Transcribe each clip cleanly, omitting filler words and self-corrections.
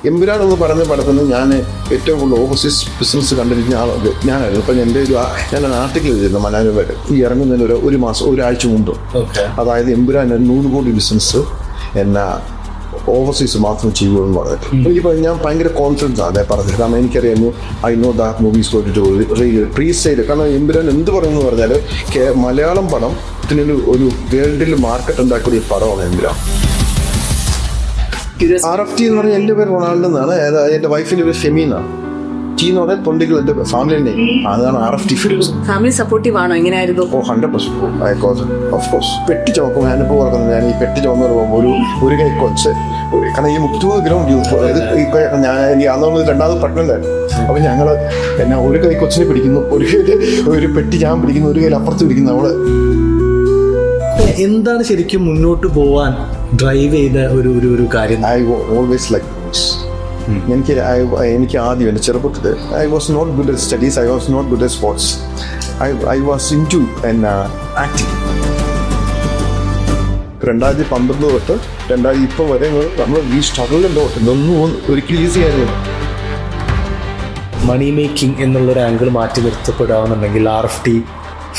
എമ്പുരാൻ എന്ന് പറയുന്ന പടത്തിന് ഞാൻ ഏറ്റവും കൂടുതൽ ഓവർസീസ് ബിസിനസ് കണ്ടിരിക്കുന്ന ആളത് ഞാനായിരുന്നു. അപ്പം എൻ്റെ ഞാൻ ആർട്ടിക്കിൾ എഴുതിയിരുന്നു മനോരമയിൽ ഈ ഇറങ്ങുന്നതിന് ഒരു മാസം ഒരാഴ്ച മുമ്പ്. അതായത് എമ്പുരാൻ 100 കോടി ബിസിനസ് എന്നാ ഓവർസീസ് മാത്രം ചെയ്യുമെന്ന് പറഞ്ഞിട്ട് എനിക്കിപ്പോൾ ഞാൻ ഭയങ്കര കോൺഫിഡൻസ് ആണ് അതേ പറഞ്ഞത്. കാരണം എനിക്കറിയാമോ ഐ നോ ദാറ്റ് മൂവീസ് പോയിട്ട് പ്രീ സെയിൽ. കാരണം എമ്പുരാൻ എന്ത് പറയുമെന്ന് പറഞ്ഞാൽ മലയാളം പടം ഒരു വേൾഡിൽ മാർക്കറ്റ് ഉണ്ടാക്കിയ ഒരു പടമാണ് എമ്പുരാൻ. RFT എന്ന് പറഞ്ഞാൽ എൻ്റെ പേര് റൊണാൾഡോ എന്നാണ്. എൻ്റെ വൈഫിൻ്റെ പേര് ഫെമീനാണ്. ടി എന്ന് പറഞ്ഞാൽ തൊണ്ടികൾ എൻ്റെ ഫാമിലി നെയിം. അതാണ് RFT ഫിലിംസ്. ഫാമിലി സപ്പോർട്ടീവ് ആണോ? എങ്ങനെയായിരുന്നു? 100% ഓഫ് കോഴ്സ്. പെട്ടി ചുമക്കും ഞാനിപ്പോൾ ഓർക്കുന്നത്. ഞാൻ ഈ പെട്ടി ചുമന്ന് പറയുമ്പോൾ ഒരു കൈ കൊച്ച്, കാരണം ഈ 30 ഗ്രാം ഞാൻ എനിക്ക് അന്നൊന്ന് രണ്ടാമത് പ്രഗ്നൻ്റായിരുന്നു. അപ്പം ഞങ്ങൾ എന്നാ ഒരു കൈ കൊച്ചിനെ പിടിക്കുന്നു, ഒരു കയ്യിൽ ഒരു പെട്ടി ഞാൻ പിടിക്കുന്നു, ഒരു കയ്യിൽ അപ്പുറത്ത് പിടിക്കുന്നു. നമ്മൾ എന്താണ് ശരിക്കും മുന്നോട്ട് പോവാൻ ഡ്രൈവ് ചെയ്ത ഒരു കാര്യം? ഐ ഓൾവേസ് ലൈക്ക് എനിക്ക് ആദ്യം എൻ്റെ ചെറുപ്പത്തിൽ I was not good at studies, I was not good at sports, I was into acting. 2012 തൊട്ട് 2000 വരെ നമ്മൾ ഈ സ്ട്രഗിളിലോ ഇതൊന്നും ഒരിക്കലും ഈസി ആയിരുന്നു. മണി മേക്കിംഗ് എന്നുള്ളൊരു ആംഗിൾ മാറ്റി നിർത്തപ്പെടാമെന്നുണ്ടെങ്കിൽ RFT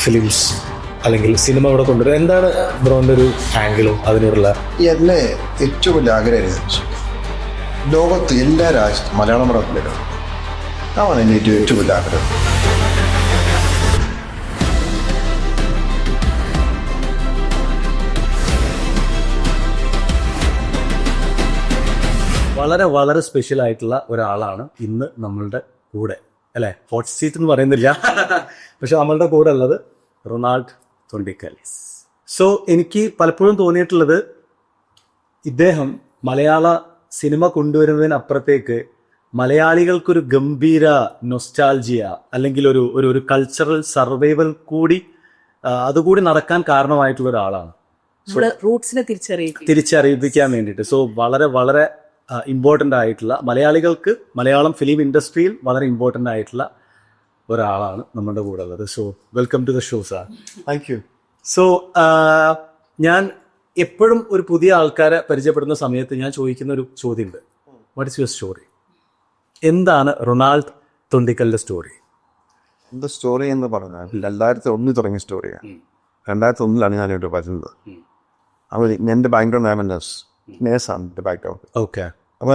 ഫിലിംസ് അല്ലെങ്കിൽ സിനിമ ഇവിടെ കൊണ്ടുവരും. എന്താണ് ബ്രോൻ്റെ ഒരു ആംഗിളും അതിനോടുള്ള? എന്നെ ഏറ്റവും വലിയ ആഗ്രഹമായിരുന്നു ലോകത്ത് എല്ലാ രാജ്യത്തും മലയാളം പടത്തിലേക്ക്. അതാണ് എൻ്റെ ഏറ്റവും വലിയ ആഗ്രഹം. വളരെ വളരെ സ്പെഷ്യൽ ആയിട്ടുള്ള ഒരാളാണ് ഇന്ന് നമ്മളുടെ കൂടെ, അല്ലേ? ഹോട്ട് സീറ്റ് എന്ന് പറയുന്നില്ല, പക്ഷെ നമ്മളുടെ കൂടെ ഉള്ളത് റൊണാൾഡ് തൊണ്ടിക്കൽ. സോ എനിക്ക് പലപ്പോഴും തോന്നിയിട്ടുള്ളത് ഇദ്ദേഹം മലയാള സിനിമ കൊണ്ടുവരുന്നതിനപ്പുറത്തേക്ക് മലയാളികൾക്കൊരു ഗംഭീര നൊസ്റ്റാൾജിയ അല്ലെങ്കിൽ ഒരു കൾച്ചറൽ സർവൈവൽ കൂടി അതുകൂടി നടക്കാൻ കാരണമായിട്ടുള്ള ഒരാളാണ്. റൂട്ട്സിനെ തിരിച്ചറിയിപ്പിക്കാൻ വേണ്ടിയിട്ട്. സോ വളരെ വളരെ ഇമ്പോർട്ടൻ്റ് ആയിട്ടുള്ള മലയാളികൾക്ക് മലയാളം ഫിലിം ഇൻഡസ്ട്രിയിൽ വളരെ ഇമ്പോർട്ടൻ്റ് ആയിട്ടുള്ള ഒരാളാണ് നമ്മുടെ കൂടെ ഉള്ളത്. So welcome to the show sir. Thank you. So ഞാൻ എപ്പോഴും ഒരു പുതിയ ആൾക്കാരെ പരിചയപ്പെടുന്ന സമയത്ത് ഞാൻ ചോദിക്കുന്ന ഒരു ചോദ്യമുണ്ട്, വാട്ട് ഇസ് യുവർ സ്റ്റോറി? എന്താണ് റൊണാൾഡ് തൊണ്ടിക്കലിന്റെ സ്റ്റോറി? എൻ്റെ സ്റ്റോറി എന്ന് പറഞ്ഞാൽ 2001 തുടങ്ങിയ സ്റ്റോറിയാണ്. 2001 ഞാനിവിടെ വരുന്നത്. അപ്പോൾ എൻ്റെ ബാക്ക്ഗ്രൗണ്ട് നേഴ്സാണ് എൻ്റെ ബാക്ക്ഗ്രൗണ്ട്. ഓക്കെ. അപ്പോൾ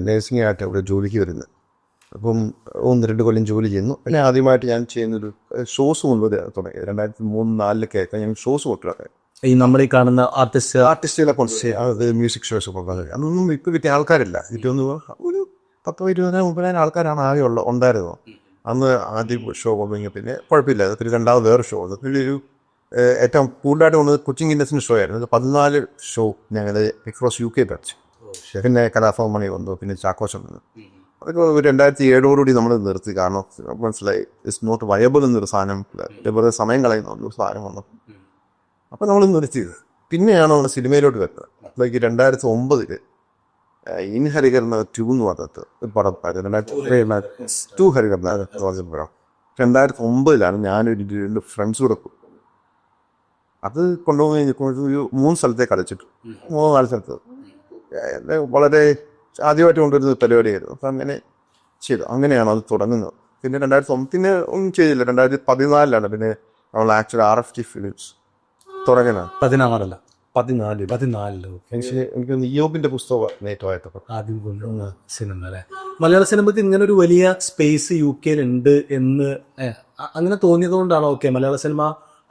നേഴ്സിംഗ് ആയിട്ട് ഇവിടെ ജോലിക്ക് വരുന്നത്. അപ്പം 1-2 കൊല്ലം ജോലി ചെയ്യുന്നു. പിന്നെ ആദ്യമായിട്ട് ഞാൻ ചെയ്യുന്നൊരു ഷോസ് മുൻപ് തുടങ്ങി 2003-2004 ഞാൻ ഷോസ് കൊണ്ടുവരാം. ഈ നമ്മൾ ഈ കാണുന്ന ആർട്ടിസ്റ്റുകളെ കൊണ്ട് അത് മ്യൂസിക് ഷോസ് കൊണ്ടുവന്നത്. അതൊന്നും ഇപ്പോൾ കിട്ടിയ ആൾക്കാരില്ല. ഏറ്റവും ഒരു 10-20-30 ആൾക്കാരാണ് ആകെ ഉണ്ടായിരുന്നത് അന്ന്. ആദ്യം ഷോ കൊണ്ടുവെങ്കിൽ പിന്നെ കുഴപ്പമില്ല. അതൊരു രണ്ടാമത് വേറെ ഷോ. അതൊക്കെ ഒരു ഏറ്റവും കൂടുതലായിട്ട് കൊണ്ടത് കൊച്ചിങ് ഇൻഡസ്ട്രി ഷോ ആയിരുന്നു. 14 ഷോ ഞങ്ങൾ അക്രോസ് UK പഠിച്ചു. പിന്നെ കലാഭവൻ മണി വന്നു, പിന്നെ ചാക്കോച്ചൻ വന്നു. അതൊക്കെ 2007 നമ്മൾ നിർത്തി. കാരണം മനസ്സിലായി ഇറ്റ്സ് നോട്ട് വയബിൾ എന്നൊരു സാധനം, വെറുതെ സമയം കളയുന്ന ഒരു സാധനം വന്നു. അപ്പോൾ നമ്മൾ നിർത്തിയത്. പിന്നെയാണ് നമ്മൾ സിനിമയിലോട്ട് വരുന്നത്. ലൈക്ക് 2009 ഇൻ ഹരികർണ 2 എന്ന് പറഞ്ഞത് ഒരു പടം. 2002 ഹരികർണ പടം. 2009 ഞാനൊരു 2 ഫ്രണ്ട്സ് കൂടെ പോയി. അത് കൊണ്ടുപോയി 3 സ്ഥലത്തേക്ക് അടച്ചിട്ടു. 3-4 സ്ഥലത്ത് വളരെ ആദ്യമായിട്ട് കൊണ്ടുവരുന്ന പരിപാടിയായിരുന്നു. അപ്പം അങ്ങനെ ചെയ്തു. അങ്ങനെയാണ് അത് തുടങ്ങുന്നത്. പിന്നെ 2009 ഒന്നും ചെയ്തില്ല. 2014 പിന്നെ നമ്മൾ ആക്ച്വലി RFT ഫിലിംസ് തുടങ്ങുന്നത്. 14 എനിക്ക് ഇയോബിന്റെ പുസ്തകം നേട്ടമായിട്ടൊക്കെ ആദ്യം കൊണ്ടുവന്ന സിനിമ, അല്ലേ? മലയാള സിനിമയ്ക്ക് ഇങ്ങനെ ഒരു വലിയ സ്പേസ് UK ഉണ്ട് എന്ന് അങ്ങനെ തോന്നിയത് കൊണ്ടാണോ? ഓക്കെ, മലയാള സിനിമ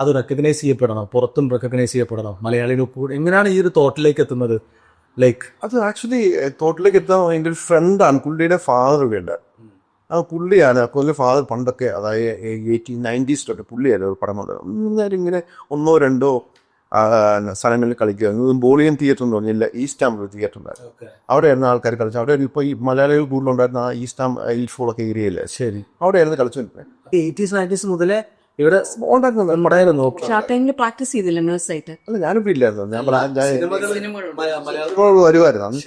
അത് റെക്കഗ്നൈസ് ചെയ്യപ്പെടണം, പുറത്തും റെക്കഗ്നൈസ് ചെയ്യപ്പെടണം, മലയാളികൾക്ക് എങ്ങനെയാണ് ഈ ഒരു തോട്ടിലേക്ക് എത്തുന്നത്? ലൈക്ക് അത് ആക്ച്വലി തോട്ടിലേക്ക് എത്താൻ എൻ്റെ ഒരു ഫ്രണ്ടാണ്. പുള്ളിയുടെ ഫാദർ വേണ്ട ആ പുള്ളിയാണ്. പുള്ളിയുടെ ഫാദർ പണ്ടൊക്കെ, അതായത് 1890s പുള്ളിയായിരുന്നു ഒരു പടം കൊണ്ട് ഇങ്ങനെ 1-2 സ്ഥലങ്ങളിൽ കളിക്കുക. ബോളിയൻ തിയേറ്റർ എന്ന് പറഞ്ഞില്ല, ഈസ്റ്റ് ആം തിയേറ്റർ ഉണ്ടായിരുന്നു. അവിടെയായിരുന്നു ആൾക്കാർ കളിച്ചത്. അവിടെ ഇപ്പോൾ ഈ മലയാളികൾ കൂടുതലുണ്ടായിരുന്ന ആ ഈസ്റ്റ് ആം ഇൽഫോളൊക്കെ ഏരിയയില്ല. ശരി, അവിടെയായിരുന്നു കളിച്ചുകൊണ്ടിരുന്നത്. 80s 90s മുതലേ ഇവിടെ പ്രാക്ടീസ് ചെയ്തില്ല നേഴ്സായിട്ട്? അല്ല, ഞാനിപ്പോൾ ഇല്ലായിരുന്നു. ഞാൻ വരുമായിരുന്നു. അന്ന്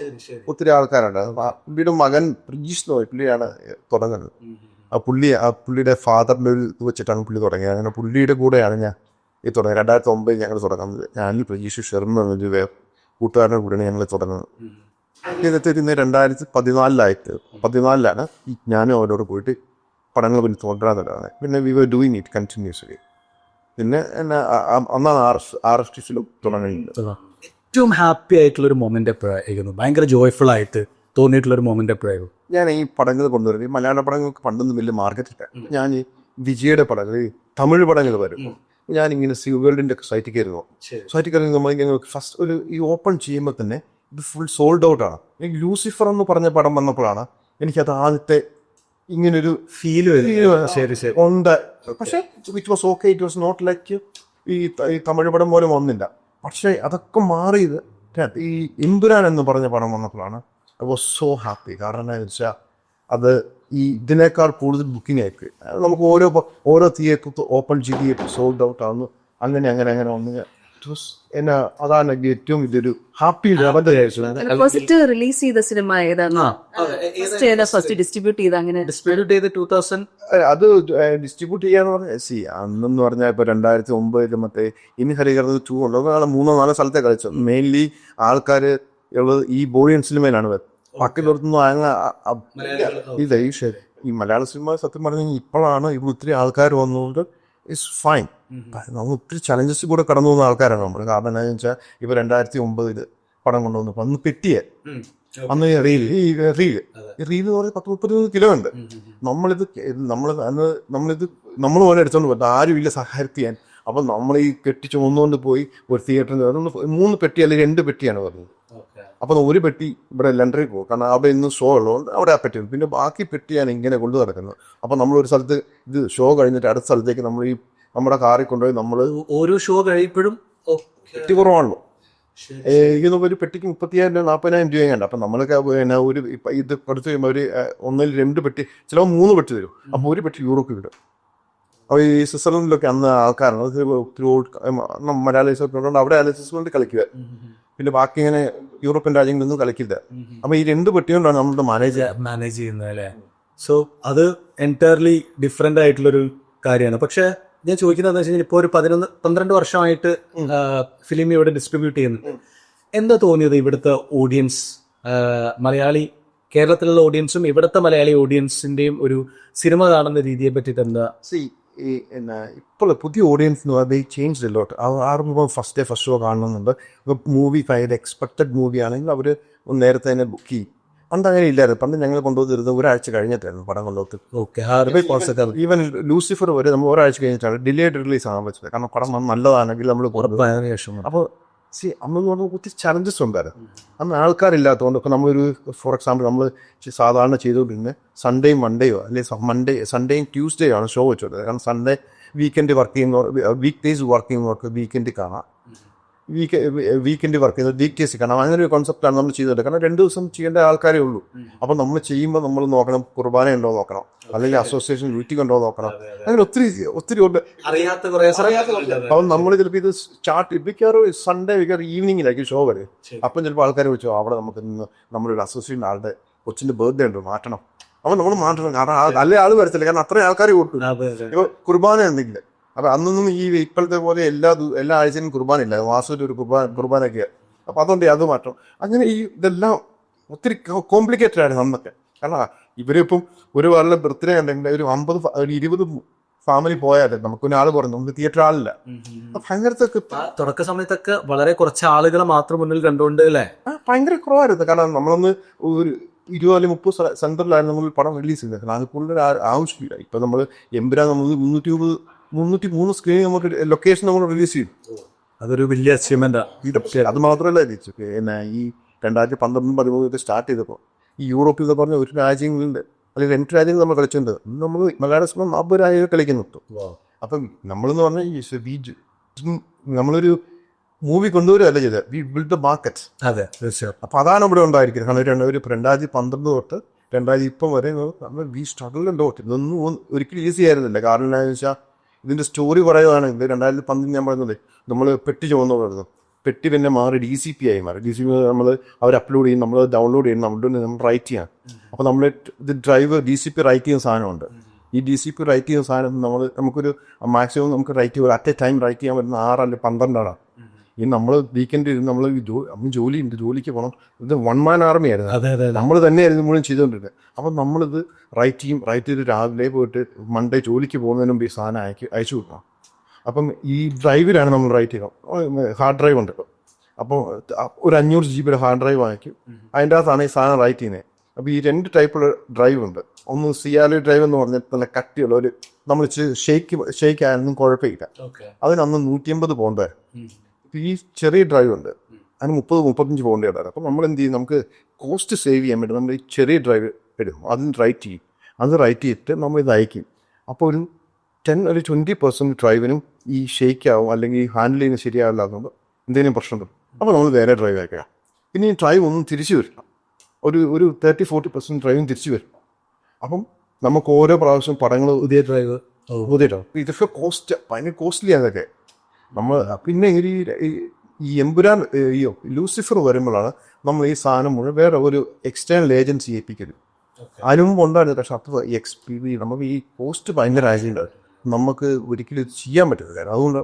ഒത്തിരി ആൾക്കാരുണ്ട്. പുള്ളിയുടെ മകൻ പ്രജീഷ് നോയ് പുള്ളിയാണ് തുടങ്ങുന്നത്. പുള്ളിയുടെ ഫാദറിൻ്റെ ഒരു ഇത് വെച്ചിട്ടാണ് പുള്ളി തുടങ്ങിയത്. അങ്ങനെ പുള്ളിയുടെ കൂടെയാണ് ഞാൻ ഈ തുടങ്ങി. 2009 ഞങ്ങൾ തുടങ്ങുന്നത്. ഞാനിൽ പ്രജീഷ് ഷെർമ എന്നൊരു കൂട്ടുകാരൻ്റെ കൂടെയാണ് ഞങ്ങൾ തുടങ്ങുന്നത്. ഇതിനകത്ത് ഇന്ന് 2014 ഞാനും അവരോട് പോയിട്ട് പടങ്ങൾ പിന്നെ തോന്നാറുള്ളതാണ്. പിന്നെ we were doing it continuously. പിന്നെ എന്നെ അന്നാണ് RSTCയിലും തുടങ്ങിയത്. ഏറ്റവും ഹാപ്പി ആയിട്ടുള്ള ഒരു മൊമെന്റ് എപ്പോഴായിരുന്നു, ഭയങ്കര ജോയ്ഫുൾ ആയിട്ട് തോന്നിയിട്ടുള്ള ഒരു മൊമെന്റ് എപ്പോഴായിരുന്നു? ഞാൻ ഈ പടങ്ങൾ കൊണ്ടുവരുന്നത്, ഈ മലയാള പടങ്ങൾക്ക് പണ്ടൊന്നും വലിയ മാർക്കറ്റില്ല. ഞാൻ ഈ വിജയുടെ പടങ്ങൾ, ഈ തമിഴ് പടങ്ങൾ വരും. ഞാനിങ്ങനെ വേൾഡിൻ്റെ ഒക്കെ സൈറ്റിൽ കയറുന്നു. സൈറ്റിൽ കയറി നമ്മളിങ്ങനെ ഫസ്റ്റ് ഒരു ഈ ഓപ്പൺ ചെയ്യുമ്പോൾ തന്നെ ഇത് ഫുൾ സോൾഡ് ഔട്ടാണ്. എനിക്ക് ലൂസിഫർ എന്ന് പറഞ്ഞ പടം വന്നപ്പോഴാണ് എനിക്കത് ആദ്യത്തെ ഇങ്ങനൊരു ഫീൽ ഉണ്ട്. പക്ഷേ it was okay, it was not like ഈ തമിഴ് പടം പോലെ വന്നില്ല. പക്ഷേ അതൊക്കെ മാറിയത് ഈ ഇമ്പുരാൻ എന്ന് പറഞ്ഞ പടം വന്നപ്പോഴാണ് ഐ വാസ് സോ ഹാപ്പി. കാരണം എന്താണെന്ന് വെച്ചാൽ അത് ഈ ഇതിനേക്കാൾ കൂടുതൽ ബുക്കിംഗ് ആയിപ്പോയി. നമുക്ക് ഓരോ തിയേറ്റർ ഓപ്പൺ ചെയ്ത് സോൾഡ് ഔട്ട് ആവുന്നു. അങ്ങനെ വന്ന് എന്നെ അതാണ് ഏറ്റവും വലിയൊരു ഹാപ്പി ലെവലിന്റെ. ഫസ്റ്റ് റിലീസ് ചെയ്ത സിനിമ ഏതാണ്? ഫസ്റ്റ് ഡിസ്ട്രിബ്യൂട്ട് ചെയ്ത് അങ്ങനെ ഡിസ്ട്രിബ്യൂട്ട് ചെയ്ത് 2000 അത് ഡിസ്ട്രിബ്യൂട്ട് ചെയ്യാന്ന് പറഞ്ഞാൽ അന്നെന്ന് പറഞ്ഞാൽ ഇപ്പൊ 2009 മറ്റേ ഇനി ഹരികർന്ന് 2 ഉണ്ടോ 3-4 സ്ഥലത്തെ കളിച്ചു. മെയിൻലി ആൾക്കാർ ഉള്ളത് ഈ ബോളിയൻ സിനിമയിലാണ്. ബാക്കി പുറത്തുനിന്ന് ഇല്ല. ഈ മലയാള സിനിമ സത്യം പറഞ്ഞു ഇപ്പോഴാണ് ഇവിടെ ഒത്തിരി ആൾക്കാർ വന്നുകൊണ്ട് ഇറ്റ്സ് ഫൈൻ. നമ്മൾ ഒത്തിരി ചലഞ്ചസ് കൂടെ കടന്നു പോകുന്ന ആൾക്കാരാണ് നമ്മൾ. കാരണം എന്താണെന്ന് വെച്ചാൽ ഇപ്പൊ 2009 പടം കൊണ്ടുവന്നു. അന്ന് പെട്ടിയെ അന്ന് റീൽ എന്ന് പറഞ്ഞാൽ 10-30 കിലോ ഉണ്ട്. നമ്മൾ പോലെ എടുത്തോണ്ട് പോയിട്ട് ആരും ഇല്ല സഹായം ചെയ്യാൻ. അപ്പം നമ്മൾ ഈ കെട്ടി ചുമന്നുകൊണ്ട് പോയി ഒരു തിയേറ്ററിൽ 3 പെട്ടി അല്ലെങ്കിൽ 2 പെട്ടിയാണ് പറഞ്ഞത്. അപ്പം ഒരു പെട്ടി ഇവിടെ ലണ്ടറിൽ പോകും. കാരണം അവിടെ ഇന്ന് ഷോ ഉള്ളതുകൊണ്ട് അവിടെ ആ പെട്ടി. പിന്നെ ബാക്കി പെട്ടിയാണ് ഇങ്ങനെ കൊണ്ടു നടക്കുന്നത്. അപ്പം നമ്മളൊരു സ്ഥലത്ത് ഇത് ഷോ കഴിഞ്ഞിട്ട് അടുത്ത സ്ഥലത്തേക്ക് നമ്മൾ ഈ നമ്മുടെ കാറിൽ കൊണ്ടുപോയി നമ്മൾ ഓരോ ഷോ കഴിയുമ്പോഴും പെട്ടി കുറവാണല്ലോ. ഇന്ന് ഒരു പെട്ടിക്ക് 30,000-40,000 രൂപയുണ്ട്. അപ്പം നമ്മളൊക്കെ ഒരു ഇത് കൊടുത്തു കഴിയുമ്പോൾ ഒരു 1-2 പെട്ടി, ചിലപ്പോൾ 3 പെട്ടി തരും. അപ്പോൾ ഒരു പെട്ടി യൂറോപ്പിൽ വിടും. അപ്പോൾ ഈ സ്വിറ്റ്സർലൻഡിലൊക്കെ അന്ന് ആൾക്കാരാണ് ഒത്തിരി മലയാളീസൊക്കെ അവിടെ സ്വിറ്റ്സർലൻഡിൽ കളിക്കുക. പിന്നെ ബാക്കി ഇങ്ങനെ യൂറോപ്യൻ രാജ്യങ്ങളൊന്നും കളിക്കില്ല. അപ്പൊ ഈ 2 പെട്ടി കൊണ്ടാണ് നമ്മൾ മാനേജ് ചെയ്യുന്നത് അല്ലേ. സോ അത് എൻറ്റയർലി ഡിഫറെന്റ് ആയിട്ടുള്ളൊരു കാര്യമാണ്. പക്ഷെ ഞാൻ ചോദിക്കുന്നത് എന്താ വെച്ച് കഴിഞ്ഞാൽ ഇപ്പോൾ ഒരു 11-12 വർഷമായിട്ട് ഫിലിം ഇവിടെ ഡിസ്ട്രിബ്യൂട്ട് ചെയ്യുന്നുണ്ട്. എന്താ തോന്നിയത് ഇവിടുത്തെ ഓഡിയൻസ്, മലയാളി കേരളത്തിലുള്ള ഓഡിയൻസും ഇവിടുത്തെ മലയാളി ഓഡിയൻസിന്റെയും ഒരു സിനിമ കാണുന്ന രീതിയെ പറ്റിയിട്ട് എന്താ? ഇപ്പോൾ പുതിയ ഓഡിയൻസ് ചേഞ്ച് ലോട്ട്. ആർക്കും ഫസ്റ്റ് ഷോ കാണുന്നുണ്ട്. മൂവി ഭയങ്കര എക്സ്പെക്റ്റഡ് മൂവി ആണെങ്കിൽ അവർ നേരത്തെ തന്നെ ബുക്ക് ചെയ്യും. പണ്ട് അങ്ങനെ ഇല്ലായിരുന്നു. പണ്ട് ഞങ്ങൾ കൊണ്ടുവന്നിരുന്നത് ഒരാഴ്ച കഴിഞ്ഞിട്ടായിരുന്നു പടം കൊണ്ടുപോകുന്നത്. ഈവൻ ലൂസിഫർ വരെ നമ്മൾ ഒരാഴ്ച കഴിഞ്ഞിട്ടാണ് ഡിലേഡ് റിലീസ് ആകാൻ പറ്റുന്നത്. കാരണം പടം നല്ലതാണെങ്കിൽ നമ്മൾ അപ്പോൾ അന്നെന്ന് പറഞ്ഞാൽ ഒത്തിരി ചലഞ്ചസ് ഉണ്ടായിരുന്നു. അന്ന് ആൾക്കാരില്ലാത്തതുകൊണ്ട് ഇപ്പോൾ നമ്മളൊരു ഫോർ എക്സാമ്പിൾ നമ്മൾ സാധാരണ ചെയ്തുകൊണ്ടിരുന്നത് സൺഡേയും മൺഡേയോ അല്ലെങ്കിൽ സൺഡേയും ട്യൂസ്ഡേയോ ആണ് ഷോ വെച്ചത്. കാരണം സൺഡേ വീക്കെൻഡ് വർക്ക് ചെയ്യുന്നവർ, വീക്ക് ഡേയ്സ് വർക്ക് ചെയ്യുന്നവർക്ക് വീക്കെൻഡ് കാണാം, വീക്കെൻഡ് വർക്ക് ചെയ്യുന്നത് വീക്ക് ഡേയ്സ് കാണാം. അങ്ങനെ ഒരു കോൺസെപ്റ്റാണ് നമ്മൾ ചെയ്തത്. കാരണം 2 ദിവസം ചെയ്യേണ്ട ആൾക്കാരേ ഉള്ളൂ. അപ്പം നമ്മൾ ചെയ്യുമ്പോൾ നമ്മൾ നോക്കണം കുർബാന ഉണ്ടോ നോക്കണം, അല്ലെങ്കിൽ അസോസിയേഷൻ മീറ്റിംഗ് ഉണ്ടോ നോക്കണം. അങ്ങനെ ഒത്തിരി ഉണ്ട്. അപ്പം നമ്മൾ ചിലപ്പോൾ ഇത് സ്റ്റാർട്ട് മിക്കവാറും സൺഡേ ഈവനിങ്ങിലായിരിക്കും ഷോ വരെ. അപ്പം ചിലപ്പോൾ ആൾക്കാർ വെച്ചോ അവിടെ നമുക്ക് നമ്മളൊരു അസോസിയേഷൻ ആളുടെ കൊച്ചിൻ്റെ ബർത്ത്ഡേ ഉണ്ട് മാറ്റണം. അപ്പം നമ്മൾ മാറ്റണം. കാരണം നല്ല ആൾ വരത്തില്ല. കാരണം അത്രയും ആൾക്കാർ കൂട്ടും. ഇപ്പോൾ കുർബാന എന്തെങ്കിലും അപ്പം അന്നൊന്നും ഈ ഇപ്പോഴത്തെ പോലെ എല്ലാ ആഴ്ചയും കുർബാനയില്ല. മാസത്തിൽ ഒരു കുർബാനയൊക്കെ. അപ്പം അതുകൊണ്ട് അത് മാറ്റണം. അങ്ങനെ ഇതെല്ലാം ഒത്തിരി കോംപ്ലിക്കേറ്റഡ് ആണ് അന്നൊക്കെ. കാരണം ഇവരിപ്പം ഒരു വേറെ ബർത്ത്ഡേ ഉണ്ടെങ്കിൽ ഒരു 50-20 ഫാമിലി പോയാലേ നമുക്കൊരു ആൾ പറഞ്ഞു. നമുക്ക് തിയേറ്റർ ആളില്ല. ഭയങ്കര തുടക്ക സമയത്തൊക്കെ വളരെ കുറച്ച് ആളുകളെ മാത്രം മുന്നിൽ കണ്ടുകൊണ്ട് അല്ലേ ഭയങ്കര കുറവായിരുന്നു. കാരണം നമ്മളൊന്ന് ഒരു 20-30 സെന്ററിലായിരുന്നു നമ്മൾ പടം റിലീസ് ചെയ്തത്. കാരണം അത് കൂടുതൽ ആവശ്യമില്ല. ഇപ്പം നമ്മൾ എമ്പുരാൻ നമ്മൾ 303 സ്ക്രീൻ നമുക്ക് ലൊക്കേഷൻ നമ്മൾ റിലീസ് ചെയ്തു. അതൊരു വലിയ അച്ചീവ്മെന്റ്. അത് മാത്രമല്ല പിന്നെ ഈ 2012-13 സ്റ്റാർട്ട് ചെയ്തപ്പോൾ ഈ യൂറോപ്പിൽ എന്ന് പറഞ്ഞ ഒരു രാജ്യങ്ങളുണ്ട്, അല്ലെങ്കിൽ 2 രാജ്യങ്ങൾ നമ്മൾ കളിച്ചിട്ടുണ്ട്. നമ്മൾ മലയാള സിനിമ 40 രാജ്യങ്ങൾ കളിക്കുന്നു. അപ്പം നമ്മളെന്ന് പറഞ്ഞാൽ നമ്മളൊരു മൂവി കൊണ്ടുവരുകയല്ല ചെയ്തത്, വി ബിൽഡ് ദ മാർക്കറ്റ്. അതെ, തീർച്ചയായും. അപ്പം അതാണ് ഇവിടെ ഉണ്ടായിരിക്കുന്നത്. കാരണം ഒരു 2012 തൊട്ട് 2020 വരെ വി സ്ട്രഗിൾ ലോട്ട്. ഇതൊന്നും ഒരിക്കലും ഈസി ആയിരുന്നില്ല. കാരണം എന്താണെന്ന് വെച്ചാൽ ഇതിൻ്റെ സ്റ്റോറി പറയുകയാണെങ്കിൽ 2012 ഞാൻ പറയുന്നത് നമ്മൾ പെട്ടി ചുമന്നു പറയുന്നത്. പെട്ടി പിന്നെ മാറി DCP ആയി മാറി. DCP നമ്മൾ അവർ അപ്ലോഡ് ചെയ്യും, നമ്മൾ ഡൗൺലോഡ് ചെയ്യും, നമ്മൾ റൈറ്റ് ചെയ്യാം. അപ്പോൾ നമ്മൾ ഇത് ഡ്രൈവ് DCP റൈറ്റ് ചെയ്യുന്ന സാധനമുണ്ട്. ഈ DCP റൈറ്റ് ചെയ്യുന്ന സാധനം നമുക്കൊരു മാക്സിമം നമുക്ക് റൈറ്റ് ചെയ്യാൻ അറ്റ് എ ടൈം റൈറ്റ് ചെയ്യാൻ പറ്റുന്ന 6 അല്ലെങ്കിൽ 12 ആണ്. ഈ നമ്മൾ വീക്കെൻഡ് നമ്മൾ ജോലി ഉണ്ട്, ജോലിക്ക് പോകണം. ഇത് 1 man army ആയിരുന്നു. അതെ അതെ നമ്മൾ തന്നെയായിരുന്നു മുഴുവൻ ചെയ്തുകൊണ്ടിരുന്നത്. അപ്പം നമ്മളിത് റൈറ്റ് ചെയ്ത് രാവിലെ പോയിട്ട് മൺഡേ ജോലിക്ക് പോകുന്നതിന് മുമ്പ് ഈ സാധനം അയച്ചു കൊടുക്കണം. അപ്പം ഈ ഡ്രൈവിലാണ് നമ്മൾ റൈറ്റ് ചെയ്യണം. ഹാർഡ് ഡ്രൈവ് ഉണ്ട്. അപ്പോൾ ഒരു 500 GB ഹാർഡ് ഡ്രൈവ് വാങ്ങിക്കും. അതിൻ്റെ അകത്താണ് ഈ സാധനം റൈറ്റ് ചെയ്യുന്നത്. അപ്പോൾ ഈ 2 ടൈപ്പുള്ള ഡ്രൈവ് ഉണ്ട്. ഒന്ന് സിയാലി ഡ്രൈവ് എന്ന് പറഞ്ഞാൽ നല്ല കട്ടിയുള്ള ഒരു നമ്മൾ ഷെയ്ക്ക് ആയാലും കുഴപ്പമില്ല. അതിനന്ന് 150 പൗണ്ട്. ഈ ചെറിയ ഡ്രൈവ് ഉണ്ട്, അതിന് 30-35 പൗണ്ട് ഉണ്ടായിരുന്നു. അപ്പം നമ്മൾ എന്ത് ചെയ്യും, നമുക്ക് കോസ്റ്റ് സേവ് ചെയ്യാൻ വേണ്ടി നമ്മൾ ഈ ചെറിയ ഡ്രൈവ് എടുക്കും, അതിന് റൈറ്റ് ചെയ്യും. അത് റൈറ്റ് ചെയ്തിട്ട് നമ്മൾ ഇത് അയക്കും. അപ്പോൾ ഒരു 20% ഡ്രൈവിനും ഈ ഷെയ്ക്ക് ആവും, അല്ലെങ്കിൽ ഈ ഹാൻഡിൽ ചെയ്യുന്നത് ശരിയാവില്ല എന്നുമ്പോൾ എന്തെങ്കിലും പ്രശ്നം വരും. അപ്പോൾ നമ്മൾ വേറെ ഡ്രൈവ് അയക്കുക. പിന്നെ ഈ ഡ്രൈവ് ഒന്നും തിരിച്ചു വരണം, ഒരു 30-40% ഡ്രൈവും തിരിച്ചു വരും. അപ്പം നമുക്ക് ഓരോ പ്രാവശ്യം പടങ്ങൾ പുതിയ ഡ്രൈവ് ഇതൊക്കെ ഭയങ്കര കോസ്റ്റ്ലി അതൊക്കെ. നമ്മൾ പിന്നെ ഈ എമ്പുരാൻ ലൂസിഫർ വരുമ്പോഴാണ് നമ്മൾ ഈ സാധനം മുഴുവൻ വേറെ ഒരു എക്സ്റ്റേണൽ ഏജൻസി ഏൽപ്പിക്കരുത്. അതിന് മുമ്പ് ഉണ്ടായിരുന്നു. പക്ഷെ അത് നമുക്ക് ഈ കോസ്റ്റ് ഭയങ്കര ആയതുകൊണ്ട് നമുക്ക് ഒരിക്കലും ഇത് ചെയ്യാൻ പറ്റില്ല. അതുകൊണ്ട്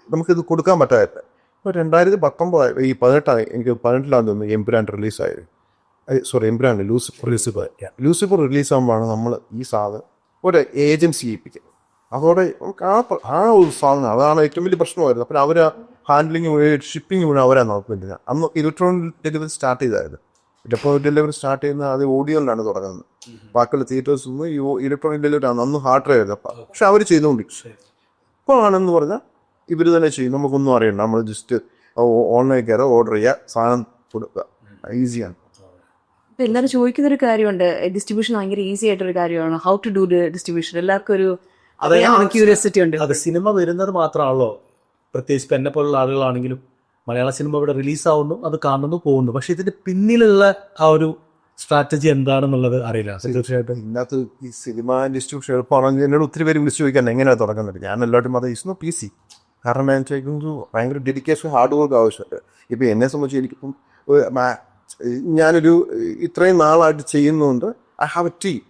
നമുക്കിത് കൊടുക്കാൻ പറ്റാതില്ല. ഇപ്പോൾ 2019 ഈ 18 എനിക്ക് 18 തോന്നുന്നു എമ്പുരാൻ റിലീസായത്. എമ്പുരാൻ ലൂസിഫർ റിലീസാകുമ്പോഴാണ് നമ്മൾ ഈ സാധനം ഒരു ഏജൻസി ഏൽപ്പിക്കുന്നത്. അതോടെ നമുക്ക് ആ ഒരു സാധനം അതാണ് ഏറ്റവും വലിയ പ്രശ്നമായിരുന്നു. അപ്പം അവർ ഹാൻഡ്ലിങ് ഷിപ്പിംഗ് മുഴുവൻ അവരാണ് നോക്കുന്നത്. അന്ന് ഇലക്ട്രോണിക് ഡെലിവറി സ്റ്റാർട്ട് ചെയ്തായിരുന്നു. ഇലക്ട്രോണിക് ഡെലിവറി സ്റ്റാർട്ട് ചെയ്യുന്നത് അത് ഓഡിയോയിലാണ് തുടങ്ങുന്നത്. ബാക്കിയുള്ള തിയേറ്റേഴ്സ് ഈ ഇലക്ട്രോണിക് ഡെലിവറി ആണ്. അന്ന് ഹാർഡ് ഡ്രൈവ് ആയിരുന്നു. പക്ഷെ അവർ ചെയ്തുകൊണ്ടിരിക്കും. ഇപ്പോൾ ആണെന്ന് പറഞ്ഞാൽ ഇവർ തന്നെ ചെയ്യും, നമുക്കൊന്നും അറിയണ്ട. നമ്മൾ ജസ്റ്റ് ഓൺലൈൻ കയറുക, ഓർഡർ ചെയ്യുക, സാധനം കൊടുക്കുക, ഈസിയാണ്. എല്ലാവരും ചോദിക്കുന്ന ഒരു കാര്യമുണ്ട്, ഡിസ്ട്രിബ്യൂഷൻ ഭയങ്കര ഈസി ആയിട്ടൊരു കാര്യമാണ്. ഹൗ ടു ഡു ഡിസ്ട്രിബ്യൂഷൻ എല്ലാവർക്കും ഒരു ക്യൂരിയോസിറ്റി ഉണ്ട്. അത് സിനിമ വരുന്നത് മാത്രമാണല്ലോ, പ്രത്യേകിച്ച് ഇപ്പം എന്നെ പോലുള്ള ആളുകളാണെങ്കിലും മലയാള സിനിമ ഇവിടെ റിലീസാവുന്നു, അത് കാണുന്നു, പോകുന്നു. പക്ഷെ ഇതിന്റെ പിന്നിലുള്ള ആ ഒരു സ്ട്രാറ്റജി എന്താണെന്നുള്ളത് അറിയില്ല. തീർച്ചയായിട്ടും ഇതിനകത്ത് ഈ സിനിമ ഡിസ്ട്രിബ്യൂഷൻ എളുപ്പമാണെങ്കിൽ എന്നോട് ഒത്തിരി പേര് വിളിച്ചു ചോദിക്കാൻ എങ്ങനെയാണ് തുടങ്ങുന്നത്. ഞാൻ എല്ലാവരും അത് ഈസ് PC. കാരണം ഞാൻ ചോദിക്കുന്നത് ഭയങ്കര ഡെഡിക്കേഷൻ, ഹാർഡ് വർക്ക് ആവശ്യമുണ്ട്. ഇപ്പം എന്നെ സംബന്ധിച്ച് എനിക്കിപ്പം ഞാനൊരു ഇത്രയും നാളായിട്ട് ചെയ്യുന്നതുകൊണ്ട് ഐ ഹാവ് എ ടീം.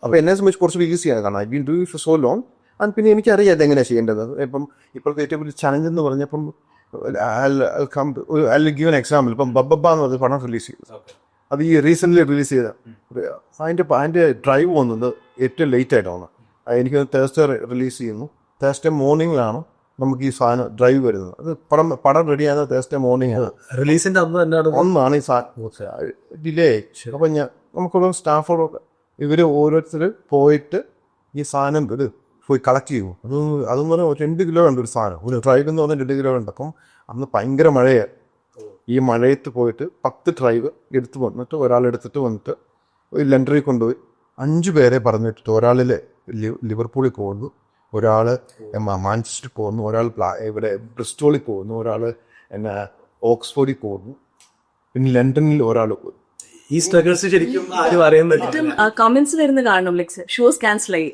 അപ്പോൾ എന്നെ സംബന്ധിച്ച് കുറച്ച് ഈസിയാണ്. കാരണം I been do for so long. And പിന്നെ എനിക്കറിയാം ഇതെങ്ങനെയാണ് ചെയ്യേണ്ടത്. ഇപ്പം ഇപ്പോഴത്തെ ഏറ്റവും വലിയ ചലഞ്ച് എന്ന് പറഞ്ഞപ്പം ഗീവ് എൻ എക്സാമ്പിൾ. ഇപ്പം ബബ്ബ എന്ന് പറഞ്ഞ പടം റിലീസ് ചെയ്തു. അത് ഈ റീസെൻ്റ്ലി റിലീസ് ചെയ്ത അതിൻ്റെ ഡ്രൈവ് വന്നത് ഏറ്റവും ലേറ്റ് ആയിട്ടാണ്. എനിക്ക് തേഴ്സ്ഡേ റിലീസ് ചെയ്യുന്നു. തേഴ്സ്ഡേ മോർണിംഗിലാണ് നമുക്ക് ഈ സാധനം ഡ്രൈവ് വരുന്നത്. അത് പടം റെഡിയാകുന്ന തേഴ്സ്ഡേ മോർണിംഗ് ആണ്. റിലീസിന്റെ അന്ന് തന്നെയാണ് ഒന്നാണ് ഈ സാധനം ഡിലേ. അപ്പം നമുക്കുള്ള സ്റ്റാഫോടൊക്കെ ഇവർ ഓരോരുത്തർ പോയിട്ട് ഈ സാധനം പോയി കളക്ട് ചെയ്യും. അതെന്ന് പറഞ്ഞാൽ 2 കിലോ ഉണ്ട് ഒരു സാധനം. ഒരു ഡ്രൈവ് എന്ന് പറഞ്ഞാൽ 2 കിലോ ഉണ്ട്. അപ്പം അന്ന് ഭയങ്കര മഴയാണ്. ഈ മഴയത്ത് പോയിട്ട് 10 ഡ്രൈവ് എടുത്ത് വന്നിട്ട് ഒരാളെടുത്തിട്ട് വന്നിട്ട് ലണ്ടറിൽ കൊണ്ടുപോയി 5 പേരെ പറഞ്ഞിട്ടിട്ട് ഒരാൾ ലിവർപൂളിൽ പോകുന്നു, ഒരാൾ മാഞ്ചസ്റ്ററിൽ പോകുന്നു, ഒരാൾ ഇവിടെ ബ്രിസ്റ്റോളിൽ പോകുന്നു, ഒരാൾ ഓക്സ്ഫോർഡിൽ പോകുന്നു, പിന്നെ ലണ്ടനിൽ ഒരാൾ പോകുന്നു. ഈ സ്ട്രഗിൾസ് ശരിക്കും ആരും അറിയുന്നില്ല. കമന്റ്സ് വരുന്ന കാണണം, ലൈക്ക് ഷോസ് ക്യാൻസൽ ആയി,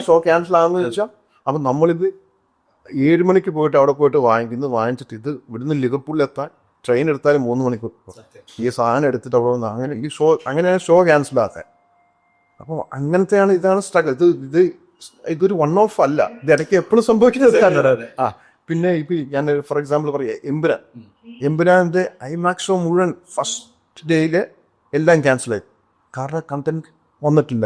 ഷോ ക്യാൻസൽ ആകുന്ന വെച്ചാൽ അപ്പം നമ്മളിത് 7 മണിക്ക് പോയിട്ട് അവിടെ പോയിട്ട് വാങ്ങിച്ചിട്ട് ഇത് ഇവിടുന്ന് ലിവർപൂളിൽ എത്താൻ ട്രെയിൻ എടുത്താലും 3 മണിക്കൂർ. ഈ സാധനം എടുത്തിട്ട് അവിടെ വന്ന് അങ്ങനെയാണ് ഷോ ക്യാൻസൽ ആക്കാൻ. അപ്പോൾ അങ്ങനത്തെയാണ് ഇതാണ് സ്ട്രഗിൾ. ഇതൊരു വൺ ഓഫ് അല്ല, ഇത് ഇടയ്ക്ക് എപ്പോഴും സംഭവിക്കുന്നത്. പിന്നെ ഇപ്പം ഞാൻ ഫോർ എക്സാമ്പിൾ പറയാം, എമ്പുരാൻ്റെ ഐമാക്സ് ഷോ മുഴുവൻ ഫസ്റ്റ് ഡേയിൽ എല്ലാം ക്യാൻസലായി. കാരണം കണ്ടന്റ് വന്നിട്ടില്ല.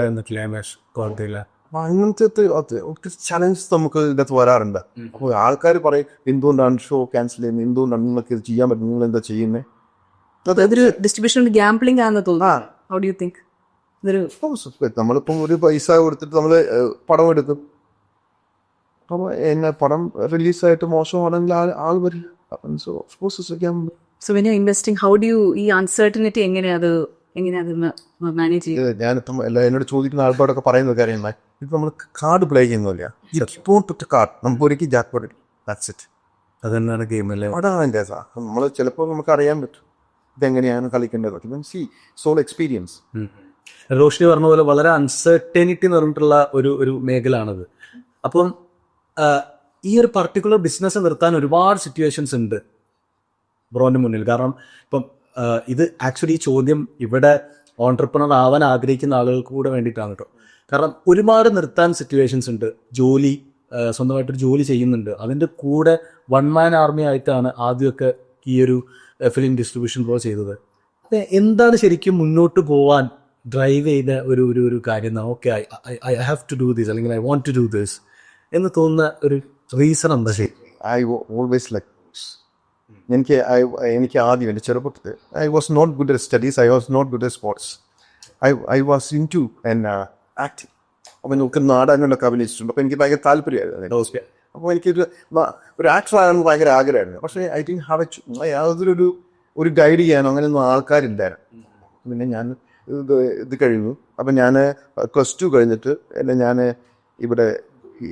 അപ്പം അങ്ങനത്തെ ഒത്തിരി ചലഞ്ചസ് നമുക്ക് ഇതിനകത്ത് വരാറുണ്ട്. അപ്പോൾ ആൾക്കാർ പറയും എന്തുകൊണ്ടാണ് ഷോ ക്യാൻസൽ ചെയ്യുന്നത്, എന്തുകൊണ്ടാണ് നിങ്ങൾക്ക് ഇത് ചെയ്യാൻ പറ്റും, നിങ്ങൾ എന്താ ചെയ്യുന്നത്? അതൊരു ഡിസ്ട്രിബ്യൂഷൻ ഗ്യാംബ്ലിംഗ് ആണെന്ന് തോന്നുന്നു. How do you think? നമ്മളിപ്പം ഒരു പൈസ കൊടുത്തിട്ട് നമ്മൾ പടം എടുക്കും. അപ്പോൾ പടം റിലീസായിട്ട് മോശമാണെങ്കിൽ ആൾ വരില്ല. So when you're investing, how do you ഈ അൺസർട്ടനിറ്റി എങ്ങനെ അത് മാനേജ് ചെയ്യും? ഞാനിപ്പം എന്നോട് ചോദിക്കുന്ന ആൾക്കാരൊക്കെ പറയുന്ന കാര്യം, ഇത് നമ്മൾ കാർഡ് പ്ലേ ചെയ്യുന്നില്ല. കാർഡ് നമുക്ക് ഒരിക്കലും ജാക്ക്പോട്ട് ദാറ്റ്സ് ഇറ്റ്. അത് തന്നെയാണ് ഗെയിം അല്ലേ? അതാണ് എൻ്റെ നമ്മൾ ചിലപ്പോൾ നമുക്ക് അറിയാൻ പറ്റും ഇതെങ്ങനെയാണ് കളിക്കേണ്ടത്. Soul experience. റോഷിനി പറഞ്ഞ പോലെ വളരെ അൺസർട്ടനിറ്റി നിറഞ്ഞിട്ടുള്ള ഒരു മേഖലയാണത്. അപ്പം ഈ ഒരു പർട്ടിക്കുലർ ബിസിനസ് നിർത്താൻ ഒരുപാട് സിറ്റുവേഷൻസ് ഉണ്ട് ബ്രോന്റെ മുന്നിൽ. കാരണം ഇപ്പം ഇത് ആക്ച്വലി ഈ ചോദ്യം ഇവിടെ ഓൺട്രപ്രണർ ആവാൻ ആഗ്രഹിക്കുന്ന ആളുകൾക്ക് കൂടെ വേണ്ടിയിട്ടാണ് കേട്ടോ. കാരണം ഒരുപാട് നിർത്താൻ സിറ്റുവേഷൻസ് ഉണ്ട്. ജോലി സ്വന്തമായിട്ടൊരു ജോലി ചെയ്യുന്നുണ്ട്. അതിൻ്റെ കൂടെ വൺ മാൻ ആർമി ആയിട്ടാണ് ആദ്യമൊക്കെ ഈ ഒരു ഫിലിം ഡിസ്ട്രിബ്യൂഷൻ പ്രോ ചെയ്തത്. എന്താണ് ശരിക്കും മുന്നോട്ട് പോവാൻ ഡ്രൈവ് ചെയ്ത ഒരു കാര്യം? Okay, I have to do this, അല്ലെങ്കിൽ I want to do this എന്ന് തോന്നുന്ന ഒരു റീസൺ എന്താ ശരി? ഐ ഓൾവേസ് ലൈക്ക് എനിക്ക് ആദ്യം എൻ്റെ ചെറുപ്പത്തിൽ I was not good at studies, I was not good at sports. I was into acting. അപ്പം നമുക്ക് നാടകങ്ങളിലൊക്കെ അഭിനയിച്ചിട്ടുണ്ട്. അപ്പോൾ എനിക്ക് ഭയങ്കര താല്പര്യമായിരുന്നു. അപ്പോൾ ഒരു ആക്ടറാണെന്ന് ഭയങ്കര ആഗ്രഹമായിരുന്നു. പക്ഷേ ഐ തിങ്ക് യാതൊരു ഗൈഡ് ചെയ്യാനോ അങ്ങനെയൊന്നും ആൾക്കാരില്ലായിരുന്നു. പിന്നെ ഞാൻ ഇത് കഴിഞ്ഞു. അപ്പം ഞാൻ +2 കഴിഞ്ഞിട്ട് ഞാൻ ഇവിടെ ഈ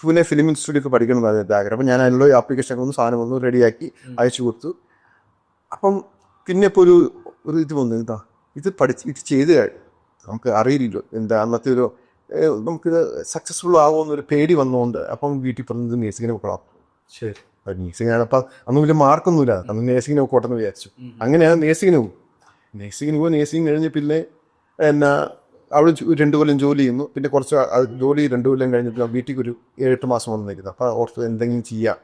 പൂനെ ഫിലിം ഇൻസ്റ്റിറ്റ്യൂട്ടിൽ പഠിക്കണമെന്നായിരുന്നു ആഗ്രഹം. അപ്പം ഞാൻ അതിനുള്ള ആപ്ലിക്കേഷൻ സാധനം റെഡിയാക്കി അയച്ചു കൊടുത്തു. അപ്പം പിന്നെ ഇപ്പോൾ ഒരു ഇത് വന്നു, ഇത് ചെയ്ത് കഴിഞ്ഞു. നമുക്ക് അറിയില്ലല്ലോ അന്നത്തെ നമുക്ക് സക്സസ്ഫുൾ ആകുമെന്നൊരു പേടി വന്നുകൊണ്ട് അപ്പം വീട്ടിൽ പറഞ്ഞത് നേഴ്സിങ്ങിനെ പോകണം. ശരി, നേഴ്സിങ്ങിനാണ്. അപ്പം അന്ന് വലിയ മാർക്കൊന്നുമില്ല, അന്ന് നേഴ്സിങ്ങിനെ പോകട്ടെന്ന് വിചാരിച്ചു. അങ്ങനെയാണ് നേഴ്സിങ്ങിന് പോകും. നേഴ്സിംഗ് കഴിഞ്ഞ് പിന്നെ അവിടെ 2 കൊല്ലം ജോലി ചെയ്യുന്നു. പിന്നെ കുറച്ച് ജോലി 2 കൊല്ലം കഴിഞ്ഞിട്ട് വീട്ടിൽ ഒരു 7-8 മാസം വന്ന് നിൽക്കുന്നത്. അപ്പോൾ ഓർത്ത് എന്തെങ്കിലും ചെയ്യാം,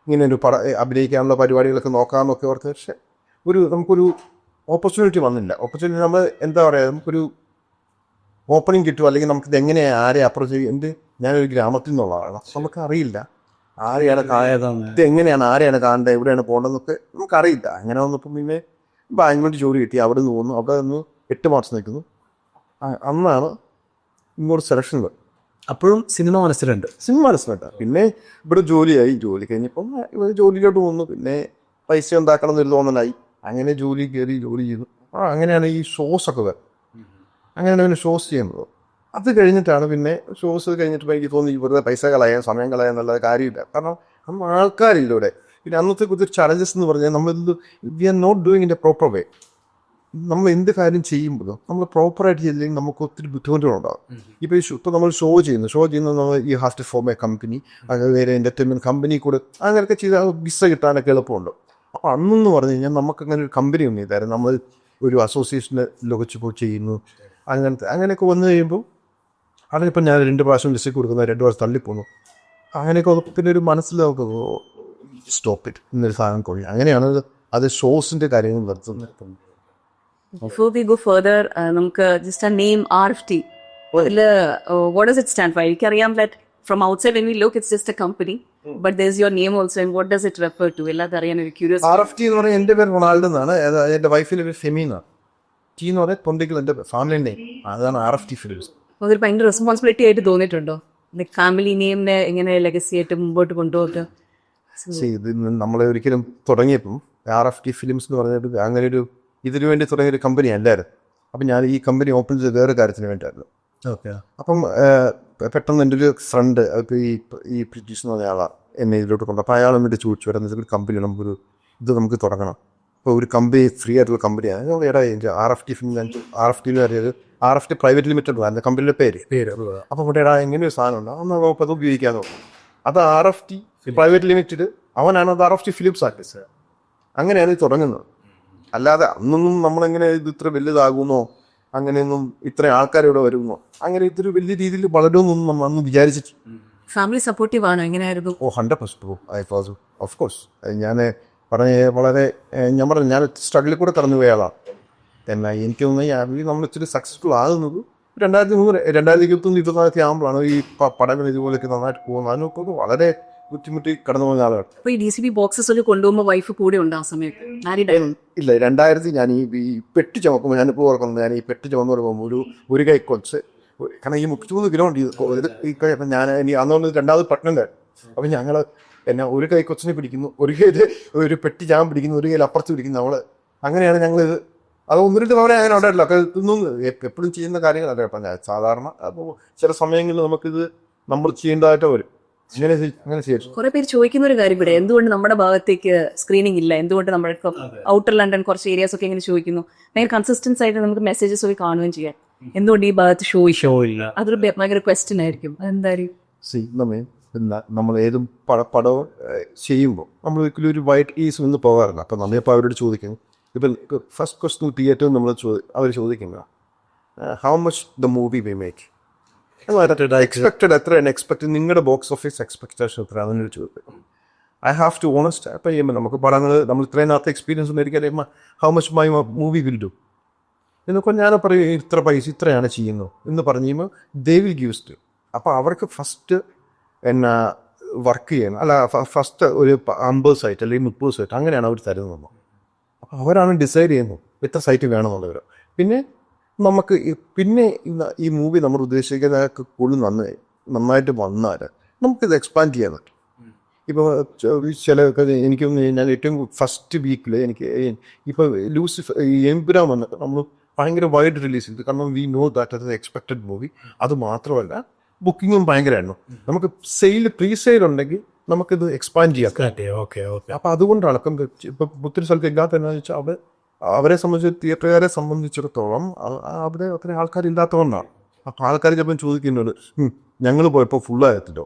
ഇങ്ങനെ ഒരു അഭിനയിക്കാനുള്ള പരിപാടികളൊക്കെ നോക്കാമെന്നൊക്കെ ഓർത്ത്. പക്ഷെ നമുക്കൊരു ഓപ്പർച്യൂണിറ്റി വന്നില്ല. ഓപ്പർച്യൂണിറ്റി നമ്മൾ എന്താ പറയുക, നമുക്കൊരു ഓപ്പണിങ് കിട്ടും, അല്ലെങ്കിൽ നമുക്കിത് എങ്ങനെയാണ് ആരെ അപ്രോച്ച് ചെയ്യും. ഞാനൊരു ഗ്രാമത്തിൽ നിന്നുള്ളതാണ്, നമുക്ക് അറിയില്ല ആരെയാണ് ഇത് എങ്ങനെയാണ് ആരെയാണ് കാണേണ്ടത്, എവിടെയാണ് പോകേണ്ടതെന്നൊക്കെ നമുക്കറിയില്ല. അങ്ങനെ വന്നപ്പം പിന്നെ ബാംഗ്ലൂരിൽ ജോലി കിട്ടി. അവിടെ നിന്ന് പോകുന്നു. അവിടെ നിന്ന് 8 മാസം നിൽക്കുന്നു. അന്നാണ് ഇങ്ങോട്ട് സെലക്ഷൻ വരും. അപ്പോഴും സിനിമ മനസ്സിലുണ്ട്. പിന്നെ ഇവിടെ ജോലിയായി. ജോലി കഴിഞ്ഞപ്പം ഇവിടെ ജോലിയിലോട്ട് പോകുന്നു. പിന്നെ പൈസ ഉണ്ടാക്കണം എന്നൊരു തോന്നലായി. അങ്ങനെ ജോലി കയറി ജോലി ചെയ്തു. അങ്ങനെയാണ് ഈ ഷോസൊക്കെ വരും. അങ്ങനെയാണ് പിന്നെ ഷോസ് ചെയ്യുന്നത്. അത് കഴിഞ്ഞിട്ടാണ് പിന്നെ ഷോസ് കഴിഞ്ഞിട്ട് എനിക്ക് തോന്നി വെറുതെ പൈസ കളയാൻ സമയം കളയാൻ എന്നുള്ളത് കാര്യമില്ല. കാരണം അന്ന് ആൾക്കാരില്ല ഇവിടെ. പിന്നെ അന്നത്തെ കുറച്ച് ചലഞ്ചസ് എന്ന് പറഞ്ഞാൽ we are not doing in a proper way. നമ്മൾ എന്ത് കാര്യം ചെയ്യുമ്പോഴും നമ്മൾ പ്രോപ്പറായിട്ട് ചെയ്തില്ലെങ്കിൽ നമുക്ക് ഒത്തിരി ബുദ്ധിമുട്ടുകളുണ്ടാകും. ഇപ്പോൾ നമ്മൾ ഷോ ചെയ്യുന്നത് നമ്മൾ ഈ have to form a company, വേറെ എൻ്റർടൈൻമെൻറ്റ് കമ്പനി കൂടെ അങ്ങനെയൊക്കെ ചെയ്താൽ വിസ കിട്ടാനൊക്കെ എളുപ്പമുണ്ട്. അപ്പോൾ അന്നെന്ന് പറഞ്ഞു കഴിഞ്ഞാൽ നമുക്കങ്ങനെ ഒരു കമ്പനി ഒന്നും ഇല്ലായിരുന്നു. നമ്മൾ ഒരു അസോസിയേഷനിലൊക്കെ പോയി ചെയ്യുന്നു. അങ്ങനെയൊക്കെ വന്നു കഴിയുമ്പോൾ അതിനിപ്പോൾ ഞാൻ 2 പ്രാവശ്യം വിസ കൊടുക്കുന്ന 2 പ്രാവശ്യം തള്ളിപ്പോന്നു. അങ്ങനെയൊക്കെ പിന്നെ ഒരു മനസ്സിൽ നമുക്ക് സ്റ്റോപ്പ് ഇറ്റ് എന്നൊരു സാധനം കൊള്ളി. അങ്ങനെയാണ് അത് ഷോസിൻ്റെ കാര്യങ്ങൾ നടത്തുന്നത്. Before we go further, നമുക്ക് just a name RFT. What does it stand for? എനിക്കറിയാം that from outside when we look it's just a company, but there's your name also, and what does it refer to? എല്ലാവരും അറിയാൻ ഒരു curious. RFT എന്ന് പറഞ്ഞാൽ എൻ്റെ പേര് Ronaldo എന്നാണ്. എൻ്റെ വൈഫിൻ്റെ പേര് ഫെമീന. ടി എന്ന് പറഞ്ഞാൽ തൊണ്ടിക്കൽ എൻ്റെ ഫാമിലി നെയിം. അതാണ് RFT ഫിലിംസ്. അതൊരു ഭയങ്കര റെസ്പോൺസിബിലിറ്റി ആയിട്ട് തോന്നിയിട്ടുണ്ടോ? ഫാമിലി നെയിമിനെ എങ്ങനെ ലെഗസി ആയിട്ട് മുമ്പോട്ട് കൊണ്ടുപോകുക? ഇത് നമ്മളെ ഒരിക്കലും തുടങ്ങിയപ്പം RFT ഫിലിംസ് എന്ന് പറഞ്ഞിട്ട് അങ്ങനെ ഇതിനു വേണ്ടി തുടങ്ങിയൊരു കമ്പനി അല്ലായിരുന്നു. അപ്പം ഞാൻ ഈ കമ്പനി ഓപ്പൺ ചെയ്ത് വേറെ കാര്യത്തിന് വേണ്ടിയായിരുന്നു. ഓക്കെ. അപ്പം പെട്ടെന്ന് എൻ്റെ ഒരു ഫ്രണ്ട് ഇപ്പോൾ ഈ ബ്രിട്ടീഷ് എന്ന് പറഞ്ഞ ആളാണ് എന്നെ ഇതിലോട്ട് കൊണ്ടു. അപ്പോൾ അയാൾ എന്നിട്ട് ചോദിച്ചു, വരുന്ന ഒരു കമ്പനി നമുക്ക് തുടങ്ങണം. അപ്പോൾ ഒരു കമ്പനി ഫ്രീ ആയിട്ടുള്ള കമ്പനിയാണ്. എടാ RFT ഫിലിം RFT എന്ന് പറയുന്നത് RFT പ്രൈവറ്റ് ലിമിറ്റഡ് ആണ് കമ്പനിയുടെ പേര്. അപ്പം ഇവിടെ എടാ എങ്ങനെ ഒരു സാധനം ഉണ്ടോ എന്നാൽ അപ്പോൾ അത് ഉപയോഗിക്കാമെന്ന് പറഞ്ഞു. അത് RFT പ്രൈവറ്റ് ലിമിറ്റഡ്, അവനാണ് അത് RFT ഫിലിംസ് ആർട്ടിസ്റ്റ്. അങ്ങനെയാണ് ഇത് തുടങ്ങുന്നത്. അല്ലാതെ അന്നൊന്നും നമ്മളെങ്ങനെ ഇത് ഇത്ര വലുതാകുന്നോ, അങ്ങനെയൊന്നും ഇത്ര ആൾക്കാരിവിടെ വരുന്നോ, അങ്ങനെ ഇതൊരു വലിയ രീതിയിൽ വളരുമെന്നൊന്നും നമ്മൾ അന്ന് വിചാരിച്ചിട്ട്. ഫാമിലി സപ്പോർട്ടീവ് ആണോ? എങ്ങനെയായിരുന്നു? 100% ഓഫ് കോഴ്സ്. ഞാൻ വളരെ ഞാൻ സ്ട്രഗിളിൽ കൂടെ കടന്നു പോയ ആളാണ്. എന്നാൽ എനിക്ക് തോന്നുന്നത് നമ്മൾ ഇച്ചിരി സക്സസ്ഫുൾ ആകുന്നത് 2023-2024 ആകുമ്പോഴാണ് ഈ പടങ്ങൾ ഇതുപോലെയൊക്കെ നന്നായിട്ട് പോകുന്നത്. അതിനൊക്കെ വളരെ ബുദ്ധിമുട്ടി കടന്നു പോകുന്ന ആളുകൾ. അപ്പോൾ ഈ DCP ബോക്സസ് ഒക്കെ കൊണ്ടുപോകുമ്പോൾ വൈഫ് കൂടെ ഉണ്ട് ആ സമയത്ത്? ഇല്ല, 2000 ഞാൻ ഈ പെട്ടി ചുമക്കുമ്പോൾ ഞാനിപ്പോൾ ഓർക്കുന്നത്, ഞാൻ ഈ പെട്ടി ചുമന്ന് പറയുമ്പോൾ ഒരു കൈ കൊച്ച്, കാരണം ഈ 33 കിലോ ഉണ്ട് ഈ കൈ. അപ്പം ഞാൻ അന്നുകൊണ്ട് 2ാമത് പ്രഗ്നൻ്റ് ആയിരുന്നു. അപ്പം ഞങ്ങൾ എന്നെ ഒരു കൈ കൊച്ചിനെ പിടിക്കുന്നു, ഒരു കയ്യിൽ ഒരു പെട്ടി ഞാൻ പിടിക്കുന്നു, ഒരു കയ്യിൽ അപ്പുറത്ത് പിടിക്കുന്നു. അങ്ങനെയാണ് ഞങ്ങളിത്. അത് 1-2 തവണ അങ്ങനെ ഉണ്ടായിട്ടില്ല. ഒക്കെ ഇതൊന്നും എപ്പോഴും ചെയ്യുന്ന കാര്യങ്ങളല്ല. അപ്പം ഞാൻ സാധാരണ അപ്പോൾ ചില സമയങ്ങളിൽ നമുക്കിത് നമ്മൾ ചെയ്യേണ്ടതായിട്ട് വരും. കുറെ പേര് ചോദിക്കുന്ന ഒരു കാര്യം ഇവിടെ, എന്തുകൊണ്ട് നമ്മുടെ ഭാഗത്തേക്ക് സ്ക്രീനിങ് ഇല്ല, എന്തുകൊണ്ട് നമ്മുടെ ഔട്ടർ ലണ്ടൻ കുറച്ച് ഏരിയാസ് ഒക്കെ ഇങ്ങനെ ചോദിക്കുന്നു. ഭയങ്കര കൺസിസ്റ്റൻസ് ആയിട്ട് നമുക്ക് മെസ്സേജസ് ഒക്കെ കാണുകയും ചെയ്യാം. എന്തുകൊണ്ട് ഈ ഭാഗത്ത് ഷോ ഇല്ല? അതൊരു ഭയങ്കര ക്വസ്റ്റ്യൻ ആയിരിക്കും. അതെന്തായാലും നമ്മൾ ഏതും പടവും ചെയ്യുമ്പോൾ നമ്മൾ ഒരിക്കലും ഒരു വൈറ്റ് ഈസ് നിന്ന് പോകാറില്ല. അപ്പം നമ്മളിപ്പോൾ അവരോട് ചോദിക്കുന്നു, ഇപ്പം ഫസ്റ്റ് ക്വസ്റ്റ്യൻ തിയേറ്ററിൽ നമ്മൾ അവർ ചോദിക്കുന്നത് how much the movie we make. Expected എത്രയാണ് എക്സ്പെക്ട് നിങ്ങളുടെ ബോക്സ് ഓഫീസ് എക്സ്പെക്ടേഷൻ എത്ര അതിനൊരു ചോദ്യം. I have to honest. അപ്പം ചെയ്യുമ്പോൾ നമുക്ക് പടങ്ങൾ നമ്മൾ ഇത്രയും നാളത്തെ എക്സ്പീരിയൻസ് ഒന്നും എനിക്കറിയാം how much my movie will do എന്നൊക്കെ ഞാൻ പറയും. ഇത്ര പൈസ ഇത്രയാണ് ചെയ്യുന്നത് എന്ന് പറഞ്ഞു കഴിയുമ്പോൾ ദേ വിൽ ഗിവ്സ് ടു. അപ്പോൾ അവർക്ക് ഫസ്റ്റ് എന്നാ വർക്ക് ചെയ്യണം, അല്ല ഫസ്റ്റ് ഒരു 50 സൈറ്റ് അല്ലെങ്കിൽ 30 സൈറ്റ് അങ്ങനെയാണ് അവർ തരുന്നത്. അപ്പോൾ അവരാണ് ഡിസൈഡ് ചെയ്യുന്നത് എത്ര സൈറ്റ് വേണമെന്നുള്ളവർ. പിന്നെ നമുക്ക് പിന്നെ ഈ മൂവി നമ്മൾ ഉദ്ദേശിക്കുന്നതൊക്കെ കൂടുതൽ നന്നായിട്ട് വന്നാൽ നമുക്കിത് എക്സ്പാൻഡ് ചെയ്യാൻ പറ്റും. ഇപ്പോൾ ചില എനിക്കൊന്ന് ഞാൻ ഏറ്റവും ഫസ്റ്റ് വീക്കിൽ എനിക്ക് ഇപ്പോൾ ലൂസിഫർ എംപുരാൻ വന്നിട്ട് നമ്മൾ ഭയങ്കര വൈഡ് റിലീസ് ചെയ്തു. കാരണം വി നോ ദാറ്റ് അത് എക്സ്പെക്റ്റഡ് മൂവി. അത് മാത്രമല്ല ബുക്കിങ്ങും ഭയങ്കരമായിരുന്നു. നമുക്ക് പ്രീ സെയിൽ ഉണ്ടെങ്കിൽ നമുക്കിത് എക്സ്പാൻഡ് ചെയ്യാം. അപ്പം അതുകൊണ്ടാണ് ഇപ്പം ഒത്തിരി സ്ഥലത്ത് ഇല്ലാത്ത എന്താണെന്ന് വെച്ചാൽ അവരെ സംബന്ധിച്ച് തിയേറ്ററുകാരെ സംബന്ധിച്ചിടത്തോളം അവിടെ അത്ര ആൾക്കാരില്ലാത്തതുകൊണ്ടാണ്. അപ്പം ആൾക്കാർ ചിലപ്പം ചോദിക്കുന്നുണ്ട് ഞങ്ങൾ പോയപ്പോൾ ഫുള്ളായത്തില്ലോ.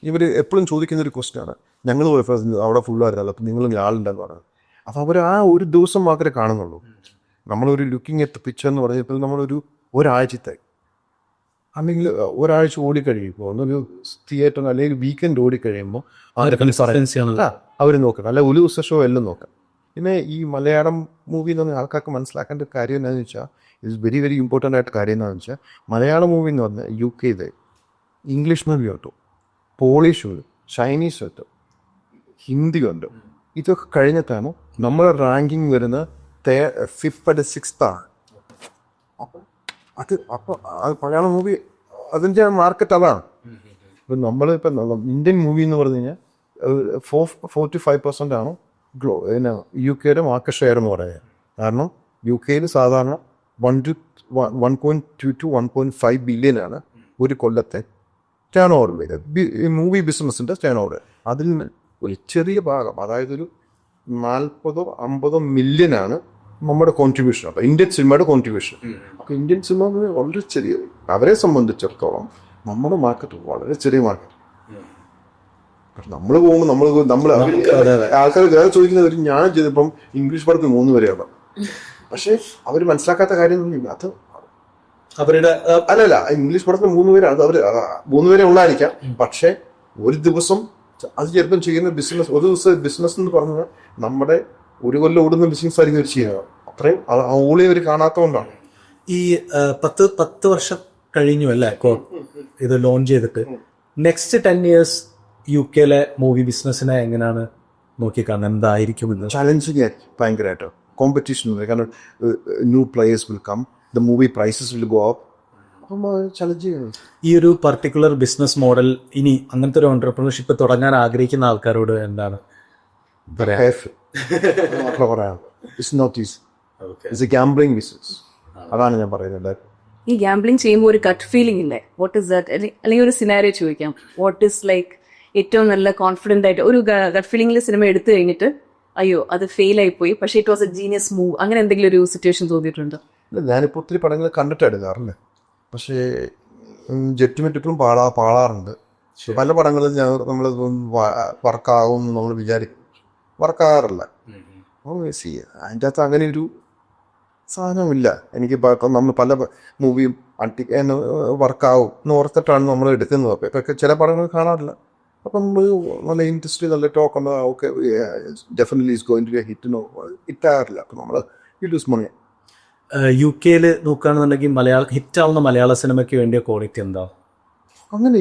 ഇവർ എപ്പോഴും ചോദിക്കുന്നൊരു ക്വസ്റ്റ്യനാണ്, ഞങ്ങൾ പോയപ്പോൾ അവിടെ ഫുള്ളായിരുന്നല്ലോ അപ്പം നിങ്ങൾ ആളുണ്ടെന്ന് പറയുന്നത്. അപ്പോൾ അവർ ആ ഒരു ദിവസം മാത്രമേ കാണുന്നുള്ളൂ. നമ്മളൊരു ലുക്കിംഗ് അറ്റ് പിക്ചർ എന്ന് പറഞ്ഞപ്പോൾ നമ്മളൊരു ഒരാഴ്ചത്തെ അല്ലെങ്കിൽ ഒരാഴ്ച ഓടിക്കഴിയുമ്പോൾ ഒന്നൊരു തിയേറ്റർ അല്ലെങ്കിൽ വീക്കെൻഡ് ഓടിക്കഴിയുമ്പോൾ അവർ നോക്കണം, അല്ല ഒരു ദിവസ ഷോ എല്ലാം നോക്കാം. പിന്നെ ഈ മലയാളം മൂവി എന്ന് പറഞ്ഞാൽ ആൾക്കാർക്ക് മനസ്സിലാക്കേണ്ട കാര്യം എന്താണെന്ന് വെച്ചാൽ ഇറ്റ്സ് വെരി വെരി ഇമ്പോർട്ടൻ്റ് ആയിട്ട് കാര്യം എന്താണെന്ന് വെച്ചാൽ മലയാളം മൂവി എന്ന് പറഞ്ഞാൽ UK ഇംഗ്ലീഷ് മൂവി ഉണ്ട്, പോളിഷ് ഉണ്ട്, ചൈനീസ് ഉണ്ട്, ഹിന്ദി ഉണ്ട്. ഇതൊക്കെ കഴിഞ്ഞിട്ടാണ് നമ്മുടെ റാങ്കിങ് വരുന്ന 5th or 6th ആണ്. അപ്പോൾ മലയാളം മൂവി അതിൻ്റെ മാർക്കറ്റ് അതാണ്. ഇപ്പം നമ്മളിപ്പം ഇന്ത്യൻ മൂവി എന്ന് പറഞ്ഞു കഴിഞ്ഞാൽ 45% ആണ് പിന്നെ UK മാർക്കറ്റ് ഷെയർ എന്ന് പറയുന്നത്. കാരണം UK സാധാരണ 1.2 to 1.5 ബില്യനാണ് ഒരു കൊല്ലത്തെ ടേൺ ഓവർ വരും മൂവി ബിസിനസ്സിൻ്റെ ടേൺ ഓവർ. അതിൽ നിന്ന് ഒരു ചെറിയ ഭാഗം, അതായത് ഒരു 40-50 മില്യനാണ് നമ്മുടെ കോൺട്രിബ്യൂഷൻ. അപ്പോൾ ഇന്ത്യൻ സിനിമയുടെ കോൺട്രിബ്യൂഷൻ. അപ്പോൾ ഇന്ത്യൻ സിനിമ വളരെ ചെറിയ, അവരെ സംബന്ധിച്ചിടത്തോളം നമ്മുടെ മാർക്കറ്റ് വളരെ ചെറിയ മാർക്കറ്റ്. നമ്മൾ പോകുമ്പോൾ നമ്മൾ ആൾക്കാർ വേറെ ചോദിക്കുന്നത് ഞാൻ ചെയ്തപ്പം ഇംഗ്ലീഷ് പടത്തിൽ 3 വരെയാണ്. പക്ഷെ അവർ മനസ്സിലാക്കാത്ത കാര്യം അത് അവരുടെ അല്ലല്ല ഇംഗ്ലീഷ് പടത്തിൽ 3 പേരാണ്. അത് അവർ 3 പേരെ ഉള്ളായിരിക്കാം. പക്ഷെ ഒരു ദിവസം അത് ചിലപ്പം ചെയ്യുന്ന ബിസിനസ്, ഒരു ദിവസം ബിസിനസ് എന്ന് പറഞ്ഞാൽ നമ്മുടെ ഒരു കൊല്ലം ഓടുന്ന ബിസിനസ് ആയിരിക്കും അവർ ചെയ്യുക. അത്രയും ഓളി അവർ കാണാത്തതുകൊണ്ടാണ്. ഈ 10 വർഷം കഴിഞ്ഞു അല്ലേ ഇത് ലോഞ്ച് ചെയ്തിട്ട്. നെക്സ്റ്റ് 10 years UK മൂവി ബിസിനസ്സിനെ എങ്ങനെയാണ് നോക്കിക്കാണുന്നത്? എന്തായിരിക്കും ഇന്ന് ചലഞ്ചിങ് ഭയങ്കരമായിട്ട് കോമ്പറ്റീഷൻ. കാരണം new players will come, the movie prices will go up. Challenging. ഈ ഒരു പർട്ടിക്കുലർ ബിസിനസ് മോഡൽ ഇനി അങ്ങനത്തെ ഒരു ഓൺട്രപ്രണർഷിപ്പ് തുടങ്ങാൻ ആഗ്രഹിക്കുന്ന ആൾക്കാരോട് എന്താണ് പറയാ? ഗാംബ്ലിംഗ് ബിസിനസ്, അതാണ് ഞാൻ പറയുന്നത്. ഈ ഗാംബ്ലിംഗ് ചെയ്യുമ്പോൾ ഒരു ഗട്ട് ഫീലിംഗ് ഇല്ലേ? What is that? അല്ലെങ്കിൽ ഒരു സിനാരിയോ ചോദിക്കാം, വാട്ട് ഇസ് ലൈക്ക് ഏറ്റവും നല്ല കോൺഫിഡന്റ് ആയിട്ട് ഒരു ഗട്ട് ഫീലിംഗിൽ സിനിമ എടുത്തു കഴിഞ്ഞിട്ട് അയ്യോ അത് ഫെയിൽ ആയി പോയി, പക്ഷേ it was A genius move, അങ്ങനെ എന്തെങ്കിലും ഒരു സിറ്റുവേഷൻ തോന്നിയിട്ടുണ്ടോ? ഞാനിപ്പോൾ ഒത്തിരി പടങ്ങൾ കണ്ടിട്ട് എടുക്കാറില്ല. പക്ഷേ ജഡ്ജ്മെന്റ് ഇപ്പോഴും പാടാറുണ്ട്. പല പടങ്ങളും നമ്മൾ വർക്കാകും നമ്മൾ വിചാരിക്കും, വർക്കാകാറില്ല. അതിൻ്റെ അകത്ത് അങ്ങനെ ഒരു സാധനമില്ല. എനിക്ക് നമ്മൾ പല മൂവിയും വർക്കാവും എന്ന് ഓർത്തിട്ടാണ് നമ്മൾ എടുക്കുന്നത്. അപ്പോൾ ഇപ്പൊക്കെ ചില പടങ്ങൾ കാണാറില്ല. അപ്പം നമ്മൾ നല്ല ഇൻട്രസ്റ്റ്, നല്ല ടോക്ക് ഉണ്ട്, okay definitely is going to be a hit ഹിറ്റാറില്ല. അപ്പം നമ്മൾ ഇറ്റ് ഈസ് മണി. UK നോക്കുകയാണെന്നുണ്ടെങ്കിൽ ഹിറ്റാവുന്ന മലയാള സിനിമയ്ക്ക് വേണ്ടിയ ക്വാളിറ്റി എന്താ? അങ്ങനെ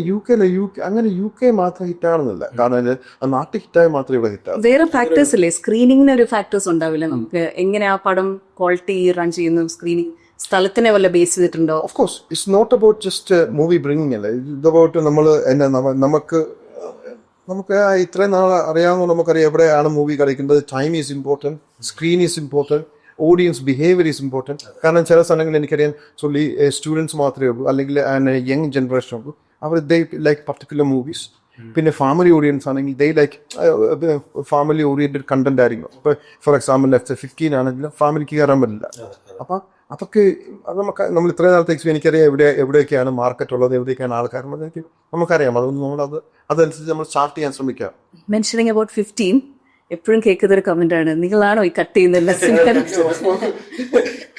UK മാത്രം ഹിറ്റാണെന്നില്ല. കാരണം നാട്ടിൽ ഹിറ്റായി മാത്രമേ ഇവിടെ ഹിറ്റാവും. വേറെ ഫാക്ടേഴ്സ് ഇല്ലേ? സ്ക്രീനിങ്ങിന് ഒരു ഫാക്ടേഴ്സ് ഉണ്ടാവില്ല നമുക്ക്? എങ്ങനെ ആ പടം ക്വാളിറ്റി റൺ ചെയ്യുന്നു? സ്ക്രീനിങ് സ്ഥലത്തിനെ വല്ല ബേസ് ചെയ്തിട്ടുണ്ടോ? Of course it's not about just movie bringing അല്ല. ഇത് അബൌട്ട് നമ്മൾ നമുക്ക് ഇത്രയും നാൾ അറിയാവുന്ന നമുക്കറിയാം എവിടെയാണ് മൂവി കളിക്കുന്നത്. Time is important, screen is important, audience behaviour is important. കാരണം ചില സ്ഥലങ്ങളിൽ എനിക്കറിയാം സ്റ്റുഡൻസ് മാത്രമേ ഉള്ളൂ, അല്ലെങ്കിൽ യങ് ജനറേഷൻ ഉള്ളൂ. അവർ ദേ ലൈക്ക് പർട്ടിക്കുലർ മൂവീസ്. പിന്നെ ഫാമിലി ഓഡിയൻസ് ആണെങ്കിൽ ദേ ലൈക്ക് ഫാമിലി ഓറിയൻറ്റഡ് കണ്ടന്റ് ആയിരിക്കും. ഇപ്പോൾ ഫോർ എക്സാമ്പിൾ 15 ആണെങ്കിലും ഫാമിലിക്ക് കയറാൻ പറ്റില്ല. അപ്പം അതൊക്കെ അത് നമ്മൾ ഇത്രയും നാളത്തെ എനിക്കറിയാം എവിടെയൊക്കെയാണ് മാർക്കറ്റ് ഉള്ളത്, എവിടെയൊക്കെയാണ് ആൾക്കാരുള്ളത്, നമുക്കറിയാം. അതുകൊണ്ട് അതനുസരിച്ച് നമ്മൾ സ്റ്റാർട്ട് ചെയ്യാൻ ശ്രമിക്കാം. മെൻഷനിങ് അബൌട്ട് 15 എപ്പോഴും കേൾക്കുന്ന ഒരു കമന്റ് ആണ്, നിങ്ങളാണോ ഈ കട്ട് ചെയ്യുന്നത്?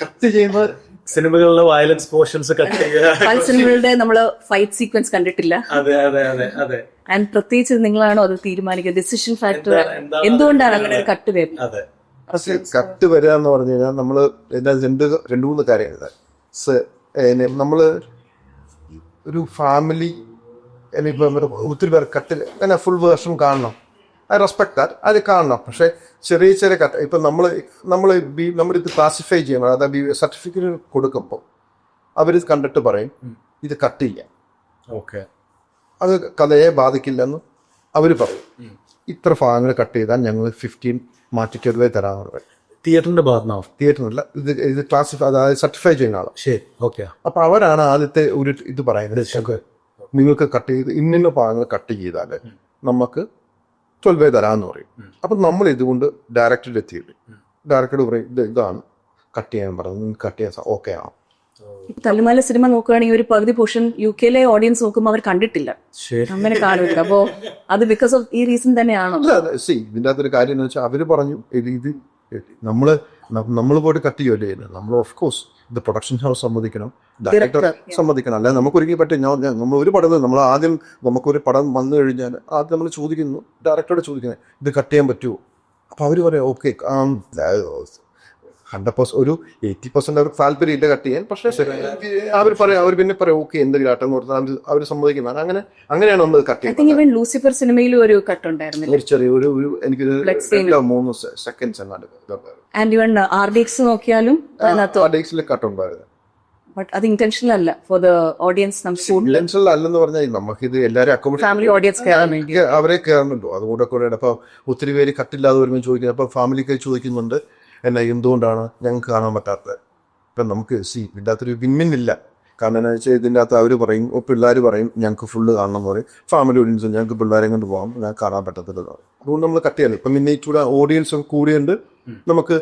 കട്ട് ചെയ്യുമ്പോൾ സിനിമകളിലെ വയലൻസ് പോർഷൻസ് കട്ട് ചെയ്യുക. പല സിനിമകളുടെ നമ്മള് ഫൈറ്റ് സീക്വൻസ് കണ്ടിട്ടില്ല. അതെ അതെ അതെ അതെ. ആൻഡ് പ്രത്യേകിച്ച് നിങ്ങളാണോ അത് തീരുമാനിക്കുക, ഡിസിഷൻ ഫാക്ടർ എന്താണ് എന്തുകൊണ്ടാണ് അങ്ങനെ ഒരു കട്ട് വരുന്നത്? അതെ. പക്ഷേ കട്ട് വരിക എന്ന് പറഞ്ഞു കഴിഞ്ഞാൽ നമ്മള് രണ്ട് മൂന്ന് കാര്യങ്ങൾ. നമ്മള് ഒരു ഫാമിലി ഇപ്പൊ ഒത്തിരി പേർ കട്ട് അങ്ങനെ ഫുൾ വേർഷൻ കാണണം. ഐ റെസ്പെക്ട് ദാറ്റ്, അത് കാണണം. പക്ഷെ ചെറിയ ചെറിയ കട്ട് ഇപ്പൊ നമ്മളിത് ക്ലാസിഫൈ ചെയ്യണം. അതായത് സർട്ടിഫിക്കറ്റ് കൊടുക്കുമ്പോൾ അവരിത് കണ്ടിട്ട് പറയും ഇത് കട്ട് ചെയ്യാം, ഓക്കെ, അത് കഥയെ ബാധിക്കില്ലെന്ന് അവർ പറയും. ഇത്ര ഭാഗങ്ങൾ കട്ട് ചെയ്താൽ ഞങ്ങൾ 15 മാറ്റിക്കരുതേ തരാമെന്ന് പറയും. തിയേറ്ററിന്റെ ഭാഗത്തുനിന്നോ? തിയേറ്ററിനല്ല, ഇത് ക്ലാസിഫൈ, അതായത് സർട്ടിഫൈ ചെയ്യുന്ന ആളാണ്. ശരി, ഓക്കെ. അപ്പൊ അവരാണ് ആദ്യത്തെ ഒരു ഇത് പറയുന്നത്, നിങ്ങൾക്ക് കട്ട് ചെയ്ത് ഇന്ന ഭാഗങ്ങൾ കട്ട് ചെയ്താൽ നമുക്ക് 12 തരാമെന്ന് പറയും. അപ്പൊ നമ്മൾ ഇതുകൊണ്ട് ഡയറക്ടറുടെ എത്തിയില്ലേ, ഡയറക്ടർ പറയും ഇതാണ് കട്ട് ചെയ്യാൻ പറയുന്നത്, നിങ്ങൾക്ക് കട്ട് ചെയ്യാൻ ഓക്കെ ആവും. തല്ലുമാല സിനിമ നോക്കുകയാണെങ്കിൽ ഒരു പകുതി പോർഷൻ UK ഓഡിയൻസ് നോക്കുമ്പോൾ അവർ കണ്ടിട്ടില്ല, അങ്ങനെ കാണില്ല. അപ്പോ അത് ബിക്കോസ് ഓഫ് ഈ റീസൺ തന്നെയാണോ? ഇതിന്റെ അകത്തൊരു കാര്യം എന്ന് വെച്ചാൽ അവര് പറഞ്ഞു ഇത് നമ്മൾ പോയിട്ട് കട്ട് ചെയ്യുമല്ലേ ചെയ്യുന്നത്. നമ്മൾ ഓഫ് കോഴ്സ് ഇത് പ്രൊഡക്ഷൻ ഹൗസ് സമ്മതിക്കണം, ഡയറക്ടർ സമ്മതിക്കണം. അല്ലാതെ നമുക്കൊരുക്കി പറ്റും. നമ്മൾ ഒരു പടം നമുക്കൊരു പടം വന്നു കഴിഞ്ഞാൽ ആദ്യം നമ്മൾ ചോദിക്കുന്നു, ഡയറക്ടറോട് ചോദിക്കുന്നത് ഇത് കട്ട് ചെയ്യാൻ പറ്റുമോ. അപ്പൊ അവര് പറയാം ഓക്കെ, 100% ഒരു 80% അവർക്ക് താല്പര്യം ഇല്ല കട്ട് ചെയ്യാൻ. പക്ഷേ അവർ പിന്നെ പറയാം ഓക്കെ എന്തെങ്കിലും ആട്ടം കൊടുത്താൽ അവർ സമ്മതിക്കുന്നത്. അങ്ങനെയാണ് നമ്മൾ കട്ട് ചെയ്യുന്നത്. ലൂസിഫർ സിനിമയിലും ഒരു കട്ട് ഉണ്ടായിരുന്നില്ല, ഒരു ചെറിയ എനിക്കൊരു 3 സെക്കൻഡ്സ് ആൻഡ് ഈവൻ RDX നോക്കിയാലും കട്ട് ഉണ്ടായിരുന്നു. ബട്ട് അത് ഇന്റൻഷണൽ അല്ല, ഫോർ ദ ഓഡിയൻസ്. ഇന്റൻഷണൽ അല്ലെന്ന് പറഞ്ഞാൽ നമുക്കിത് എല്ലാവരും ഫാമിലി ഓഡിയൻസ് അവരെ കയറണല്ലോ, അതുകൂടെ കൂടെ. അപ്പൊ ഒത്തിരി പേര് കട്ടില്ലാതെ വരുമ്പോൾ ചോദിക്കുന്നത്, അപ്പൊ ഫാമിലിക്ക് ചോദിക്കുന്നുണ്ട് എന്നാ എന്തുകൊണ്ടാണ് ഞങ്ങൾക്ക് കാണാൻ പറ്റാത്തത്. ഇപ്പം നമുക്ക് ഇതിൻ്റെ അകത്തൊരു വിൻമിൻ ഇല്ല. കാരണം എന്താ വെച്ചാൽ ഇതിൻ്റെ അകത്ത് അവർ പറയും, പിള്ളേർ പറയും ഞങ്ങൾക്ക് ഫുള്ള് കാണണം എന്ന് പറയും. ഫാമിലി ഓഡിയൻസ് ഞങ്ങൾക്ക് പിള്ളേരെ കൊണ്ട് പോകാം, ഞങ്ങൾക്ക് കാണാൻ പറ്റത്തില്ല. അതുകൊണ്ട് നമ്മൾ കട്ട് ചെയ്യാൻ ഇപ്പം പിന്നെ ഇച്ചിരി ഓഡിയൻസ് കൂടിയുണ്ട്. നമുക്ക്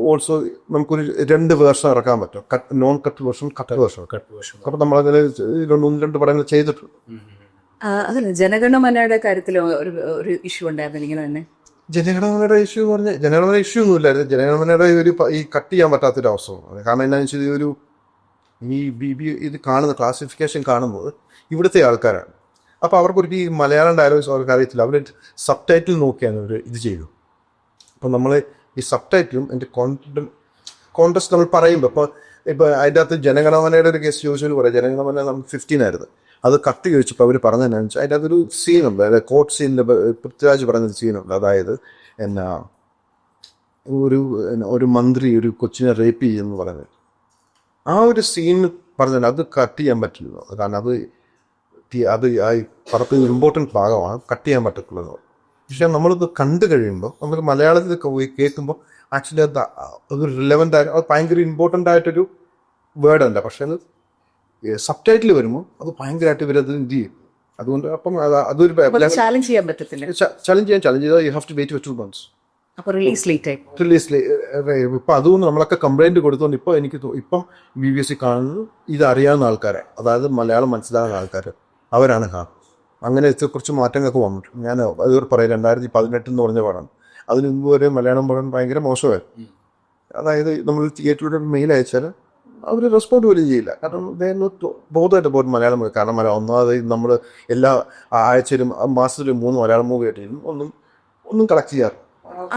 ഓൾസോ നമുക്കൊരു 2 വേർഷൻ ഇറക്കാൻ പറ്റും, non cut version, cut version. അപ്പം നമ്മളങ്ങനെ 1-2 പടങ്ങൾ ചെയ്തിട്ടുണ്ട്. അതല്ല, ജനഗണമനയുടെ കാര്യത്തിൽ ഒരു ഇഷ്യൂ ഉണ്ടായിരുന്നു ഇങ്ങനെ തന്നെ. ജനഗണമനയുടെ ഇഷ്യൂ പറഞ്ഞാൽ ജനഗണമന ഇഷ്യൂ ഒന്നും ഇല്ലായിരുന്നു. ജനഗണമനയുടെ ഈ കട്ട് ചെയ്യാൻ പറ്റാത്തൊരു അവസ്ഥയാണ്. കാരണം എന്താണെന്ന് വെച്ചാൽ ഇത് കാണുന്ന ക്ലാസിഫിക്കേഷൻ കാണുന്നത് ഇവിടുത്തെ ആൾക്കാരാണ്. അപ്പോൾ അവർക്കൊരു ഈ മലയാളം ഡയലോഗ്സ് അവർക്ക് അറിയത്തില്ല. അവർ സബ് ടൈറ്റിൽ നോക്കിയാണ് അവർ ഇത് ചെയ്തു. അപ്പം നമ്മൾ ഈ സബ് ടൈറ്റിലും എൻ്റെ കോണ്ടസ്റ്റ് നമ്മൾ പറയുമ്പോൾ ഇപ്പോൾ അതിൻ്റെ അകത്ത് ജനഗണമനയുടെ ഒരു കേസ് ചോദിച്ചാൽ പറയാം, ജനഗണമന നമ്മൾ 15 ആയിരുന്നു. അത് കട്ട് ചോദിച്ചപ്പോൾ അവർ പറഞ്ഞതെന്നു വെച്ചാൽ അതിൻ്റെ അതൊരു സീനുണ്ട്, അതായത് കോർട്ട് സീനിൽ പൃഥ്വിരാജ് പറഞ്ഞൊരു സീനുണ്ട്. അതായത് ഒരു മന്ത്രി ഒരു കൊച്ചിനെ റേപ്പ് ചെയ്യുമെന്ന് പറയുന്നത്. ആ ഒരു സീൻ പറഞ്ഞാൽ അത് കട്ട് ചെയ്യാൻ പറ്റില്ല. കാരണം അത് ആ പടത്തിൽ ഇമ്പോർട്ടൻറ്റ് ഭാഗമാണ്, കട്ട് ചെയ്യാൻ പറ്റത്തുള്ളത്. പക്ഷെ നമ്മളിത് കണ്ടു കഴിയുമ്പോൾ നമുക്ക് മലയാളത്തിൽ കേൾക്കുമ്പോൾ ആക്ച്വലി അത് റിലവൻ്റ് ആയിട്ട് അത് ഭയങ്കര ഇമ്പോർട്ടൻ്റ് ആയിട്ടൊരു വേർഡല്ല. പക്ഷെ അത് സബ് ടൈറ്റിൽ വരുമ്പോൾ അത് ഭയങ്കരമായിട്ട് ഇവരത് ഇത് ചെയ്യും. അതുകൊണ്ട് അപ്പം അതൊരു ചാലഞ്ച് ചെയ്യാൻ പറ്റത്തില്ല. ചലഞ്ച് ചെയ്താൽ you have to wait 2 months. Release ഇപ്പം അതുകൊണ്ട് നമ്മളൊക്കെ കംപ്ലൈൻറ്റ് കൊടുത്തുകൊണ്ട് ഇപ്പം BBC കാണുന്നത് ഇത് അറിയാവുന്ന ആൾക്കാരെ, അതായത് മലയാളം മനസ്സിലാകുന്ന ആൾക്കാർ അവരാണ് കാണുന്നത്. അങ്ങനെ കുറച്ച് മാറ്റങ്ങളൊക്കെ വന്നിട്ടുണ്ട്. ഞാൻ അത് പറയാം, 2018 എന്ന് പറഞ്ഞ പടമാണ്. അതിന് മുമ്പ് വരെ മലയാളം പടം ഭയങ്കര മോശമായിരുന്നു. അതായത് നമ്മൾ തിയേറ്ററിലൂടെ മെയിൽ അയച്ചാൽ അവർ റെസ്പോണ്ട് പോലും ചെയ്യില്ല. കാരണം ബോധമായിട്ട് പോലും മലയാളം മൂവി. കാരണം ഒന്നാമത് നമ്മൾ എല്ലാ ആഴ്ചയിലും മാസത്തിലും 3 മലയാളം മൂവി ആയിട്ട് ഒന്നും കളക്ട് ചെയ്യാറ്.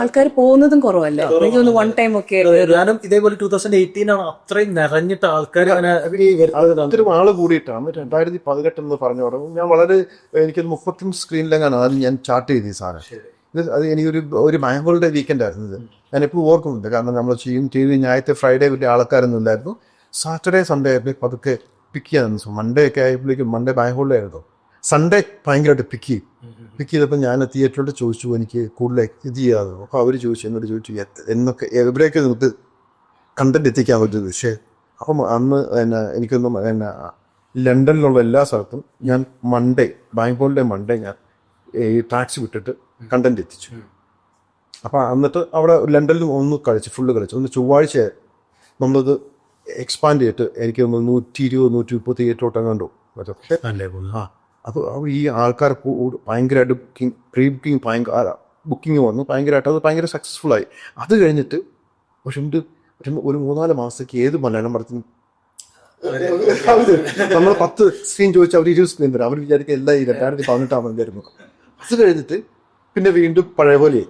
ആൾക്കാർ പോകുന്നതും കുറവല്ലോ. വൺ ടൈം ഒക്കെ ഇതേപോലെ 2018 ആണ് അത്രയും നിറഞ്ഞിട്ട് ആൾക്കാർ ഒത്തിരി ആള് കൂടിയിട്ടാണ് 2018 എന്ന് പറഞ്ഞ തുടങ്ങും. ഞാൻ എനിക്കത് 35 സ്ക്രീനിലെങ്ങാണ് ആദ്യം ഞാൻ ചാർട്ട് ചെയ്ത് ഈ സാധനം. അത് എനിക്കൊരു ബാംഗ്ലൂരുടെ വീക്കെൻഡ് ആയിരുന്നു ഇത്. ഞാനിപ്പോൾ ഓർക്കുന്നുണ്ട്. കാരണം നമ്മൾ ചെയ്ത് ഞായത്തെ ഫ്രൈഡേ വലിയ ആൾക്കാരൊന്നും ഇല്ലായിരുന്നു. സാറ്റർഡേ സൺഡേ ആയപ്പോൾ പതുക്കെ പിക്ക് ചെയ്യാൻ. മൺഡേ ഒക്കെ ആയപ്പോഴേക്കും മൺഡേ ബാംഗ്ലൂരിലെ ആയിരുന്നു. സൺഡേ ഭയങ്കരമായിട്ട് പിക്ക് ചെയ്തപ്പോൾ ഞാൻ തിയേറ്ററിലോട്ട് ചോദിച്ചു എനിക്ക് കൂടുതൽ ഇത് ചെയ്യാതെ. അപ്പോൾ അവർ എന്നോട് ചോദിച്ചു എന്നൊക്കെ എവിടെയൊക്കെ നിങ്ങൾക്ക് കണ്ടന്റ് എത്തിക്കാൻ പറ്റുന്നത്. പക്ഷേ അപ്പം അന്ന് എനിക്കൊന്നും ലണ്ടനിലുള്ള എല്ലാ സ്ഥലത്തും ഞാൻ ബാംഗ്ലൂരിലെ മൺഡേ ഞാൻ ഈ ടാക്സി വിട്ടിട്ട് കണ്ടന്റ് എത്തിച്ചു. അപ്പം എന്നിട്ട് അവിടെ ലണ്ടനിൽ ഫുള്ള് കളിച്ചു. ചൊവ്വാഴ്ച നമ്മളത് എക്സ്പാൻഡ് ചെയ്തിട്ട് എനിക്ക് 120-130 തിയേറ്ററോട്ടം കണ്ടു. അപ്പോൾ ഈ ആൾക്കാർ ഭയങ്കരമായിട്ട് പ്രീ ബുക്കിംഗ് ബുക്കിംഗ് വന്നു. അത് ഭയങ്കര സക്സസ്ഫുള്ളായി. അത് കഴിഞ്ഞിട്ട് പക്ഷെ ഒരു 3-4 മാസത്തേക്ക് ഏത് മലയാളം പടത്തിനും നമ്മൾ 10 സ്ക്രീൻ ചോദിച്ചാൽ അവർ 20 സ്ക്രീൻ തരും. അവർ വിചാരിക്കും എല്ലാം 2018 വരുന്നു. അത് കഴിഞ്ഞിട്ട് പിന്നെ വീണ്ടും പഴയ പോലെ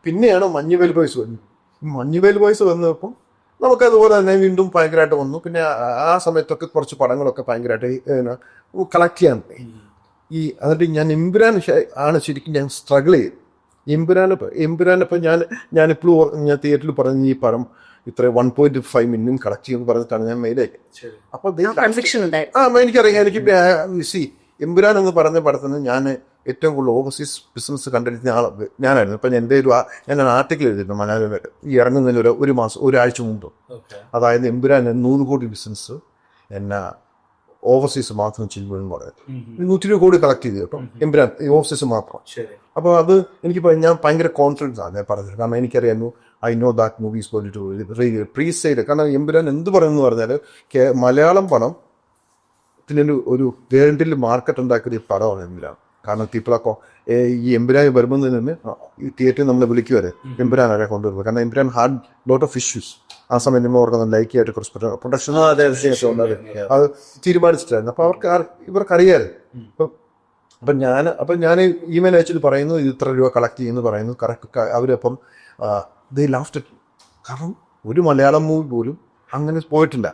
പിന്നെയാണ് മഞ്ഞുവേൽ ബോയ്സ് വന്നത്. മഞ്ഞുവേൽ ബോയ്സ് വന്നപ്പോൾ നമുക്കതുപോലെ തന്നെ വീണ്ടും ഭയങ്കരമായിട്ട് വന്നു. പിന്നെ ആ സമയത്തൊക്കെ കുറച്ച് പടങ്ങളൊക്കെ ഭയങ്കരമായിട്ട് കളക്ട് ചെയ്യാൻ എന്നിട്ട് ഞാൻ എമ്പുരാൻ ആണ് ശരിക്കും ഞാൻ സ്ട്രഗിൾ ചെയ്തു. എമ്പുരാനിപ്പോൾ ഞാനിപ്പോഴും ഞാൻ തിയേറ്ററിൽ പറഞ്ഞ ഈ പടം ഇത്ര 1.5 മില്യൺ കളക്ട് ചെയ്യുമെന്ന് പറഞ്ഞിട്ടാണ് ഞാൻ മെയിലേക്ക്. അപ്പോൾ എനിക്കറിയാം. എനിക്ക് എമ്പുരാൻ എന്ന് പറഞ്ഞ പടത്തിന് ഞാൻ ഏറ്റവും കൂടുതൽ ഓവർസീസ് ബിസിനസ് കണ്ടിരുന്ന ഞാനായിരുന്നു. ഇപ്പം ഞാൻ ആർട്ടിക്കിൾ എഴുതിയിരുന്നു മലയാളം ഈ ഇറങ്ങുന്നതിന് ഒരാഴ്ച മുമ്പ്. അതായത് എമ്പുരാൻ 100 കോടി ബിസിനസ് ഓവർസീസ് മാത്രം ചെയ്യുമെന്ന് പറയുന്നത് 120 കോടി കളക്ട് ചെയ്തു കേട്ടോ എമ്പുരാൻ ഓവർസീസ് മാത്രം. അപ്പോൾ അത് ഞാൻ ഭയങ്കര കോൺഫിഡൻസ് ആണ് ഞാൻ പറഞ്ഞത്. കാരണം എനിക്കറിയാമോ I know that movies going to presale. കാരണം എമ്പുരാൻ എന്ത് പറയുമെന്ന് പറഞ്ഞാൽ മലയാളം പടം ഒരു വേൾഡിൽ മാർക്കറ്റ് ഉണ്ടാക്കിയ പടമാണ് എമ്പുരാൻ. കാരണം പീപ്പിളൊക്കെ ഈ എമ്പുരാൻ വരുമ്പോൾ നിന്ന് ഈ തിയേറ്ററിൽ നമ്മളെ വിളിക്കുവരെ എമ്പുരാൻ ആരെ കൊണ്ടുവരുന്നത്. കാരണം Empuraan had lot of issues. ആ സമയം നമ്മൾ ഓർക്കുന്ന ലൈക്ക് ആയിട്ട് കുറച്ച് പ്രൊഡക്ഷൻ അത് തീരുമാനിച്ചിട്ടായിരുന്നു. അപ്പോൾ ഇവർക്കറിയാമായിരുന്നു. അപ്പം ഞാൻ ഇമെയിൽ അയച്ചിട്ട് പറയുന്നു ഇത് ഇത്ര രൂപ കളക്ട് ചെയ്യുന്നു പറയുന്നു. കറക്റ്റ് അവരപ്പം ദേ ലാഫ്റ്റ്. കാരണം ഒരു മലയാളം മൂവി പോലും അങ്ങനെ പോയിട്ടില്ല.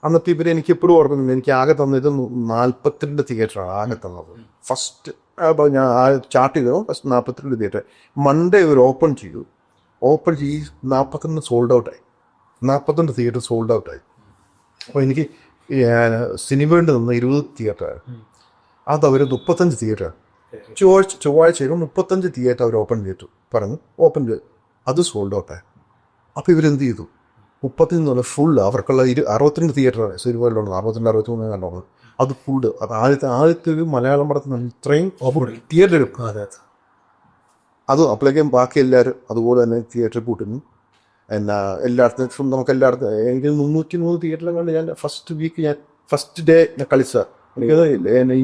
അന്നത്തെ ഇവർ എനിക്ക് എപ്പോഴും ഓർക്കുന്നുണ്ട്. എനിക്ക് ആകെ തന്നത് 42 തിയേറ്ററാണ് ആകെ തന്നത്. ഫസ്റ്റ് ഞാൻ ചാർട്ട് ചെയ്തു ഫസ്റ്റ് 42 തിയേറ്റർ. മൺഡേ ഒരു ഓപ്പൺ ചെയ്തു. 41 സോൾഡ് ഔട്ടായി. 42 തിയേറ്റർ സോൾഡ് ഔട്ടായി. അപ്പോൾ എനിക്ക് സിനിമയുടെ നിന്ന് 20 തിയേറ്ററായിരുന്നു. അതവർ 35 തിയേറ്റർ ചൊവ്വാഴ്ച 35 തിയേറ്റർ അവർ ഓപ്പൺ ചെയ്തു പറഞ്ഞു. ഓപ്പൺ ചെയ്തു അത് സോൾഡ് ഔട്ടായി. അപ്പോൾ ഇവരെന്ത് ചെയ്തു 30 ഫുള്ള് അവർക്കുള്ള 62 തിയേറ്ററാണ് സിനിമയിലുള്ളത്. 62-63 കണ്ടുള്ളത് അത് ഫുള്ള്. അത് ആദ്യത്തെ ഒരു മലയാളം പടത്തിന് ഇത്രയും തിയേറ്റർ എടുക്കും. അതും അപ്പോഴേക്കും ബാക്കി എല്ലാവരും അതുപോലെ തന്നെ തിയേറ്റർ പൂട്ടുന്നു. എല്ലായിടത്തും നമുക്ക് എല്ലായിടത്തും എനിക്ക് 303 തിയേറ്ററിലും കണ്ട് ഞാൻ ഫസ്റ്റ് ഡേ ഞാൻ കളിച്ച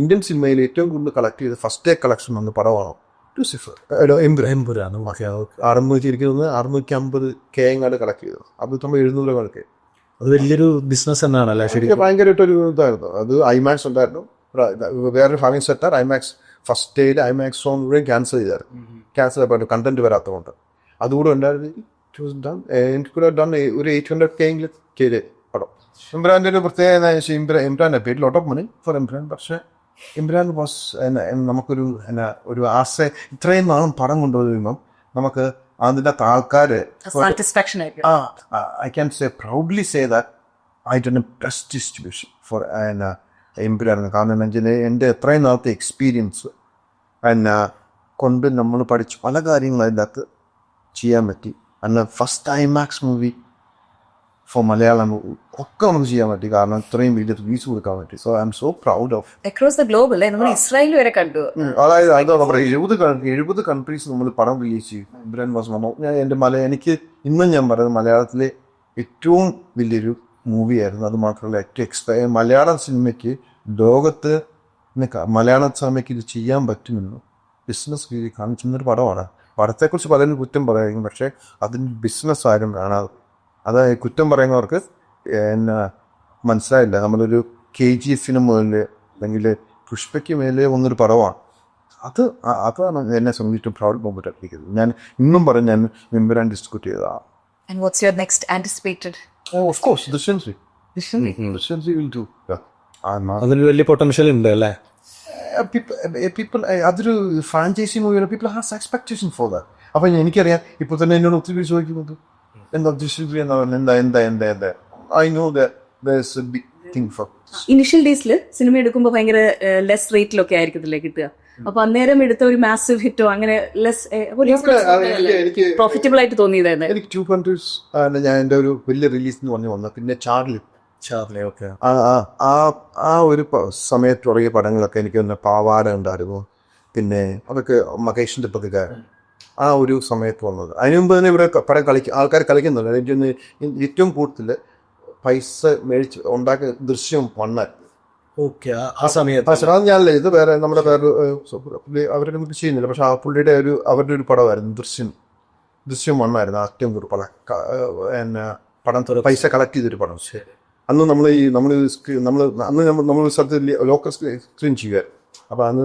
ഇന്ത്യൻ സിനിമയിൽ ഏറ്റവും കൂടുതൽ കളക്ട് ചെയ്ത് ഫസ്റ്റ് ഡേ കളക്ഷൻ വന്ന പടമാണോ എമ്പുരാണ്. 650K കളക്ട് ചെയ്തു. അത് നമ്മൾ 700 കളക്ട് ചെയ്തു. അത് വലിയൊരു ബിസിനസ് തന്നെയാണല്ലേ ശരിക്കും. ഭയങ്കരമായിട്ടൊരു ഇതായിരുന്നു. അത് ഐമാക്സ് ഉണ്ടായിരുന്നു. വേറൊരു ഫാമിംഗ് സെറ്റാർ ഐമാക്സ് ഫസ്റ്റ് ഡേയിൽ ഐമാക്സ് സോൺ കൂടെ ക്യാൻസൽ ചെയ്തായിരുന്നു. ക്യാൻസൽ ആയപ്പോൾ കണ്ടന്റ് വരാത്തതുകൊണ്ട് അതുകൂടെ ഉണ്ടായിരുന്നു. എനിക്കൂടെ ഒരു 800K ചെയ്ത് പടം. ഇമ്രാൻ്റെ ഒരു പ്രത്യേകത ഇമ്രാൻ്റെ പേര് lot of money for Imran. പക്ഷേ ഇമ്രാൻ വാസ് നമുക്കൊരു ആശയം ഇത്രയും നാളും പടം കൊണ്ടുവരുമ്പം നമുക്ക് അതിൻ്റെ ആൾക്കാർ I can say proudly say that I done a best distribution for Empuraan. കാരണം എൻ്റെ എത്രയും നാളത്തെ എക്സ്പീരിയൻസ് കൊണ്ട് നമ്മൾ പഠിച്ച് പല കാര്യങ്ങളും അതിൻ്റെ അകത്ത് ചെയ്യാൻ പറ്റി. First IMAX movie four Malayalam ഒക്കെ നമുക്ക് ചെയ്യാൻ പറ്റി. കാരണം ഇത്രയും വലിയ റിലീസ് കൊടുക്കാൻ പറ്റി. So I M so proud of across the globe അല്ലേ. നമ്മൾ ഇസ്രായേൽ വരെ കണ്ടു. അതായത് അതോ നമ്മുടെ 70 കൺട്രീസ് നമ്മൾ പടം റിലീസ് ചെയ്യും. ഇമ്രാൻ വാസ് എനിക്ക് ഇന്നും ഞാൻ പറയുന്നത് മലയാളത്തിലെ ഏറ്റവും വലിയൊരു മൂവിയായിരുന്നു. അത് മാത്രമല്ല ഏറ്റവും മലയാളം സിനിമയ്ക്ക് ലോകത്ത് മലയാള സിനിമയ്ക്ക് ഇത് ചെയ്യാൻ പറ്റുമെന്ന് ബിസിനസ് രീതി കാണിക്കുന്നൊരു പടമാണ്. പടത്തെക്കുറിച്ച് പലരും കുറ്റം പറയും. പക്ഷേ അതിന് ബിസിനസ് ആരും കാണാതെ അതായത് കുറ്റം പറയുന്നവർക്ക് മനസ്സിലായില്ല. നമ്മളൊരു KGF മുതൽ അല്ലെങ്കിൽ പുഷ്പയ്ക്ക് മേലെ ഒന്നൊരു പടമാണ്. അതാണ് എന്നെ സംബന്ധിച്ചിട്ടും പ്രൗഡ് മൊമെന്റ് ആയിരിക്കുന്നത്. ഞാൻ ഇന്നും പറഞ്ഞ് ഞാൻ എമ്പുരാൻ ഡിസ്ട്രിബ്യൂട്ട് ചെയ്തതാണ്. And what's your next anticipated? Oh, of course, Drishyam 3 will do. അതിന് വലിയ പൊട്ടൻഷ്യൽ ഉണ്ട് അല്ലേ. People അതൊരു ഫ്രാഞ്ചൈസി മൂവിയാണ്. People has expectation for that. അപ്പം എനിക്കറിയാം ഇപ്പോൾ തന്നെ എന്നോട് ഒത്തിരി പേര് ചോദിക്കുന്നത് എന്താ ഡിസ്ട്രിബ്യൂട്ട് എന്താ I know that's a big thing for. Initial ഡേയ്സിൽ സിനിമ എടുക്കുമ്പോൾ ഭയങ്കര ലെസ് റേറ്റിലൊക്കെ ആയിരിക്കത്തില്ലേ കിട്ടുക. അപ്പൊ അന്നേരം എടുത്ത ഒരു മാസീവ് ഹിറ്റോ അങ്ങനെ പ്രോഫിറ്റബിൾ ആയിട്ട് തോന്നിയതായിരുന്നു. എനിക്ക് 2 countries ഞാൻ എൻ്റെ ഒരു വലിയ റിലീസ് എന്ന് പറഞ്ഞു വന്നത്. പിന്നെ ചാർലി ഓക്കെ ആ ഒരു സമയത്ത് തുടങ്ങിയ പടങ്ങളൊക്കെ എനിക്ക് പാവാട ഉണ്ടായിരുന്നു. പിന്നെ അതൊക്കെ മകേഷിൻ്റെ പ്രതികാര ആ ഒരു സമയത്ത് വന്നത്. അതിന് മുമ്പ് തന്നെ ഇവിടെ പടം ആൾക്കാർ കളിക്കുന്നുണ്ട്. എനിക്കൊന്ന് ഏറ്റവും കൂടുതൽ പൈസ മേടിച്ച് ഉണ്ടാക്കിയ ദൃശ്യം വണ്ണായിരുന്നു. ഓക്കെ ആ സമയത്ത് അത് ഞാനല്ല ഇത് വേറെ നമ്മുടെ വേറെ അവരുടെ നമുക്ക് ചെയ്യുന്നില്ല. പക്ഷെ ആ പുള്ളിയുടെ അവരുടെ ഒരു പടമായിരുന്നു ദൃശ്യം വണ്ണായിരുന്നു. ഏറ്റവും ഒരു പടം പൈസ കളക്ട് ചെയ്തൊരു പടം. അന്ന് നമ്മൾ സ്ഥലത്ത് ലോക്കൽ സ്ക്രീൻ ചെയ്യുക. അപ്പോൾ അന്ന്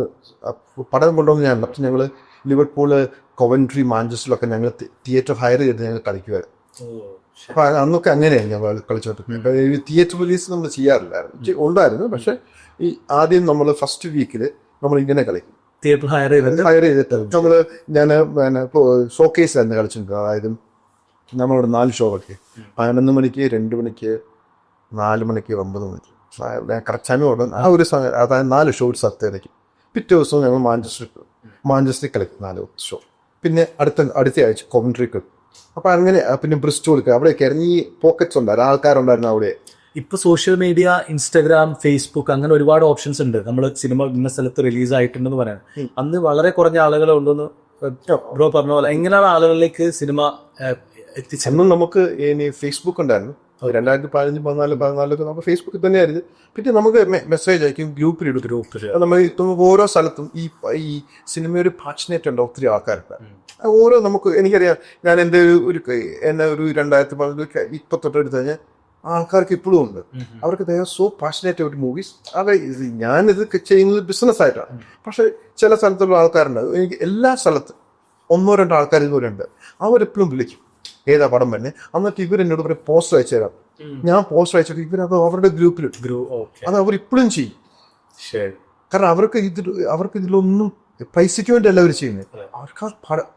പടം കൊണ്ടുവന്ന് ഞാൻ പക്ഷെ ഞങ്ങൾ ലിവർപൂള്, കൊവൻട്രി, മാഞ്ചസ്റ്ററിലൊക്കെ ഞങ്ങൾ തിയേറ്റർ ഹയർ ചെയ്ത് ഞങ്ങൾ കളിക്കുമായിരുന്നു. അപ്പോൾ അന്നൊക്കെ അങ്ങനെയാണ് ഞങ്ങൾ കളിച്ചോണ്ടിരുന്നത്. ഈ തിയേറ്റർ റിലീസ് നമ്മൾ ചെയ്യാറില്ലായിരുന്നു, ഉണ്ടായിരുന്നു. പക്ഷെ ഈ ആദ്യം നമ്മൾ ഫസ്റ്റ് വീക്കിൽ നമ്മൾ ഇങ്ങനെ കളിക്കും, തിയേറ്റർ ഹയർ ചെയ്തിട്ട് ഞാൻ ഷോക്കേസിലായിരുന്നു കളിച്ചിട്ടുണ്ട്. അതായത് നമ്മളോട് 4 ഷോകളൊക്കെ 11 മണിക്ക്, 2 മണിക്ക്, 4 മണിക്ക്, 9 മണിക്ക് കറക്റ്റ് സമയം ഓടും. ആ ഒരു അതായത് 4 ഷോ സത്തേക്ക്. പിറ്റേ ദിവസവും ഞങ്ങൾ മാഞ്ചസ്റ്ററിൽ കളിക്കും 4 ഷോ. പിന്നെ അടുത്ത ആഴ്ച കോവൻട്രിക്ക്. അപ്പം അങ്ങനെ പിന്നെ ബ്രിസ്റ്റോൾക്ക് അവിടെയൊക്കെ ഈ പോക്കറ്റ്സ് ഉണ്ടായിരുന്നു, ആൾക്കാരുണ്ടായിരുന്നു അവിടെ. ഇപ്പൊ സോഷ്യൽ മീഡിയ, ഇൻസ്റ്റാഗ്രാം, ഫേസ്ബുക്ക് അങ്ങനെ ഒരുപാട് ഓപ്ഷൻസ് ഉണ്ട്. നമ്മൾ സിനിമ ഇന്ന സ്ഥലത്ത് റിലീസ് ആയിട്ടുണ്ടെന്ന് പറയാൻ അന്ന് വളരെ കുറഞ്ഞ ആളുകളെ ഉണ്ടെന്ന് ബ്രോ പറഞ്ഞ പോലെ. എങ്ങനെയാണ് ആളുകളിലേക്ക് സിനിമ എത്തിച്ചത്? അന്നും നമുക്ക് ഇനി ഫേസ്ബുക്ക് ഉണ്ടായിരുന്നു. 2015-14 നമുക്ക് ഫേസ്ബുക്കിൽ തന്നെയായിരുന്നു. പിന്നെ നമുക്ക് മെസ്സേജ് അയക്കും, ഗ്രൂപ്പിലിടും. നമ്മൾ ഇപ്പം ഓരോ സ്ഥലത്തും ഈ സിനിമ ഒരു പാഷനേറ്റ് ഉണ്ട്, ഒത്തിരി ആൾക്കാരുണ്ട്. ഓരോ നമുക്ക് എനിക്കറിയാം, ഞാൻ എൻ്റെ എന്നെ ഒരു 2015 ഇപ്പം തൊട്ടെടുത്ത് കഴിഞ്ഞാൽ ആൾക്കാർക്ക് ഇപ്പോഴും ഉണ്ട്. അവർക്ക് they are so passionate about movies. ഞാനിത് ചെയ്യുന്നത് ബിസിനസ്സായിട്ടാണ്. പക്ഷെ ചില സ്ഥലത്തുള്ള ആൾക്കാരുണ്ട്, എനിക്ക് എല്ലാ സ്ഥലത്തും 1-2 ആൾക്കാർ ഇതുപോലെ ഉണ്ട്. അവരെപ്പോഴും വിളിക്കും, ഏതാ പടം തന്നെ. എന്നിട്ട് ഇവരെന്നോട് പറയും പോസ്റ്റർ അയച്ചു തരാം. ഞാൻ പോസ്റ്റർ അയച്ചിട്ട് ഇവരത് അവരുടെ ഗ്രൂപ്പിലിട്ട് അത് അവർ ഇപ്പോഴും ചെയ്യും. കാരണം അവർക്ക് ഇതിലൊന്നും പൈസയ്ക്ക് വേണ്ടി അല്ല അവർ ചെയ്യുന്നത്. അവർക്ക് ആ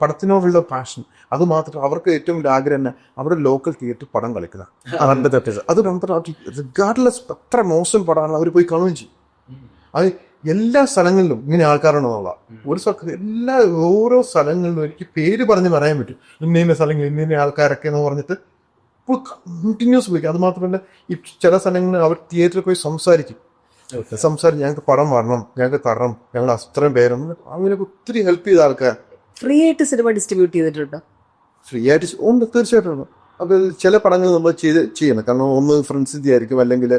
പടത്തിനോടുള്ള പാഷൻ, അത് മാത്രം. അവർക്ക് ഏറ്റവും വലിയ ആഗ്രഹം തന്നെ അവരുടെ ലോക്കൽ തിയേറ്റർ പടം കളിക്കുക. അത് റിഗാർഡ്ലെസ് എത്ര മോശം പടമാണ് അവർ പോയി കാണുകയും ചെയ്യും. അത് എല്ലാ സ്ഥലങ്ങളിലും ഇങ്ങനെ ആൾക്കാരുണ്ടെന്നുള്ള ഒരു സ്ഥലത്ത് ഓരോ സ്ഥലങ്ങളിലും എനിക്ക് പേര് പറഞ്ഞ് പറയാൻ പറ്റും. ഇന്ന സ്ഥലങ്ങളിൽ ഇന്ന ആൾക്കാരൊക്കെ എന്ന് പറഞ്ഞിട്ട് കണ്ടിന്യൂസ് പോയി. അത് മാത്രമല്ല ഈ ചില സ്ഥലങ്ങളിൽ അവർ തിയേറ്ററിൽ പോയി സംസാരിക്കും. ഞങ്ങൾക്ക് പടം വരണം, ഞങ്ങൾക്ക് തരണം, ഞങ്ങൾ അത്രയും പേരൊന്നും അങ്ങനെയൊക്കെ ഒത്തിരി ഹെൽപ്പ് ചെയ്ത ആൾക്കാർ. ഫ്രീ ആയിട്ട് സിനിമ ഡിസ്ട്രിബ്യൂട്ട് ചെയ്തിട്ടുണ്ടോ? ഫ്രീ ആയിട്ട് ഉണ്ട്, തീർച്ചയായിട്ടും ഉണ്ട്. അത് ചില പടങ്ങൾ നമ്മൾ ചെയ്യണം. കാരണം ഒന്ന് ഫ്രണ്ട്സിൻ്റെ ആയിരിക്കും, അല്ലെങ്കിൽ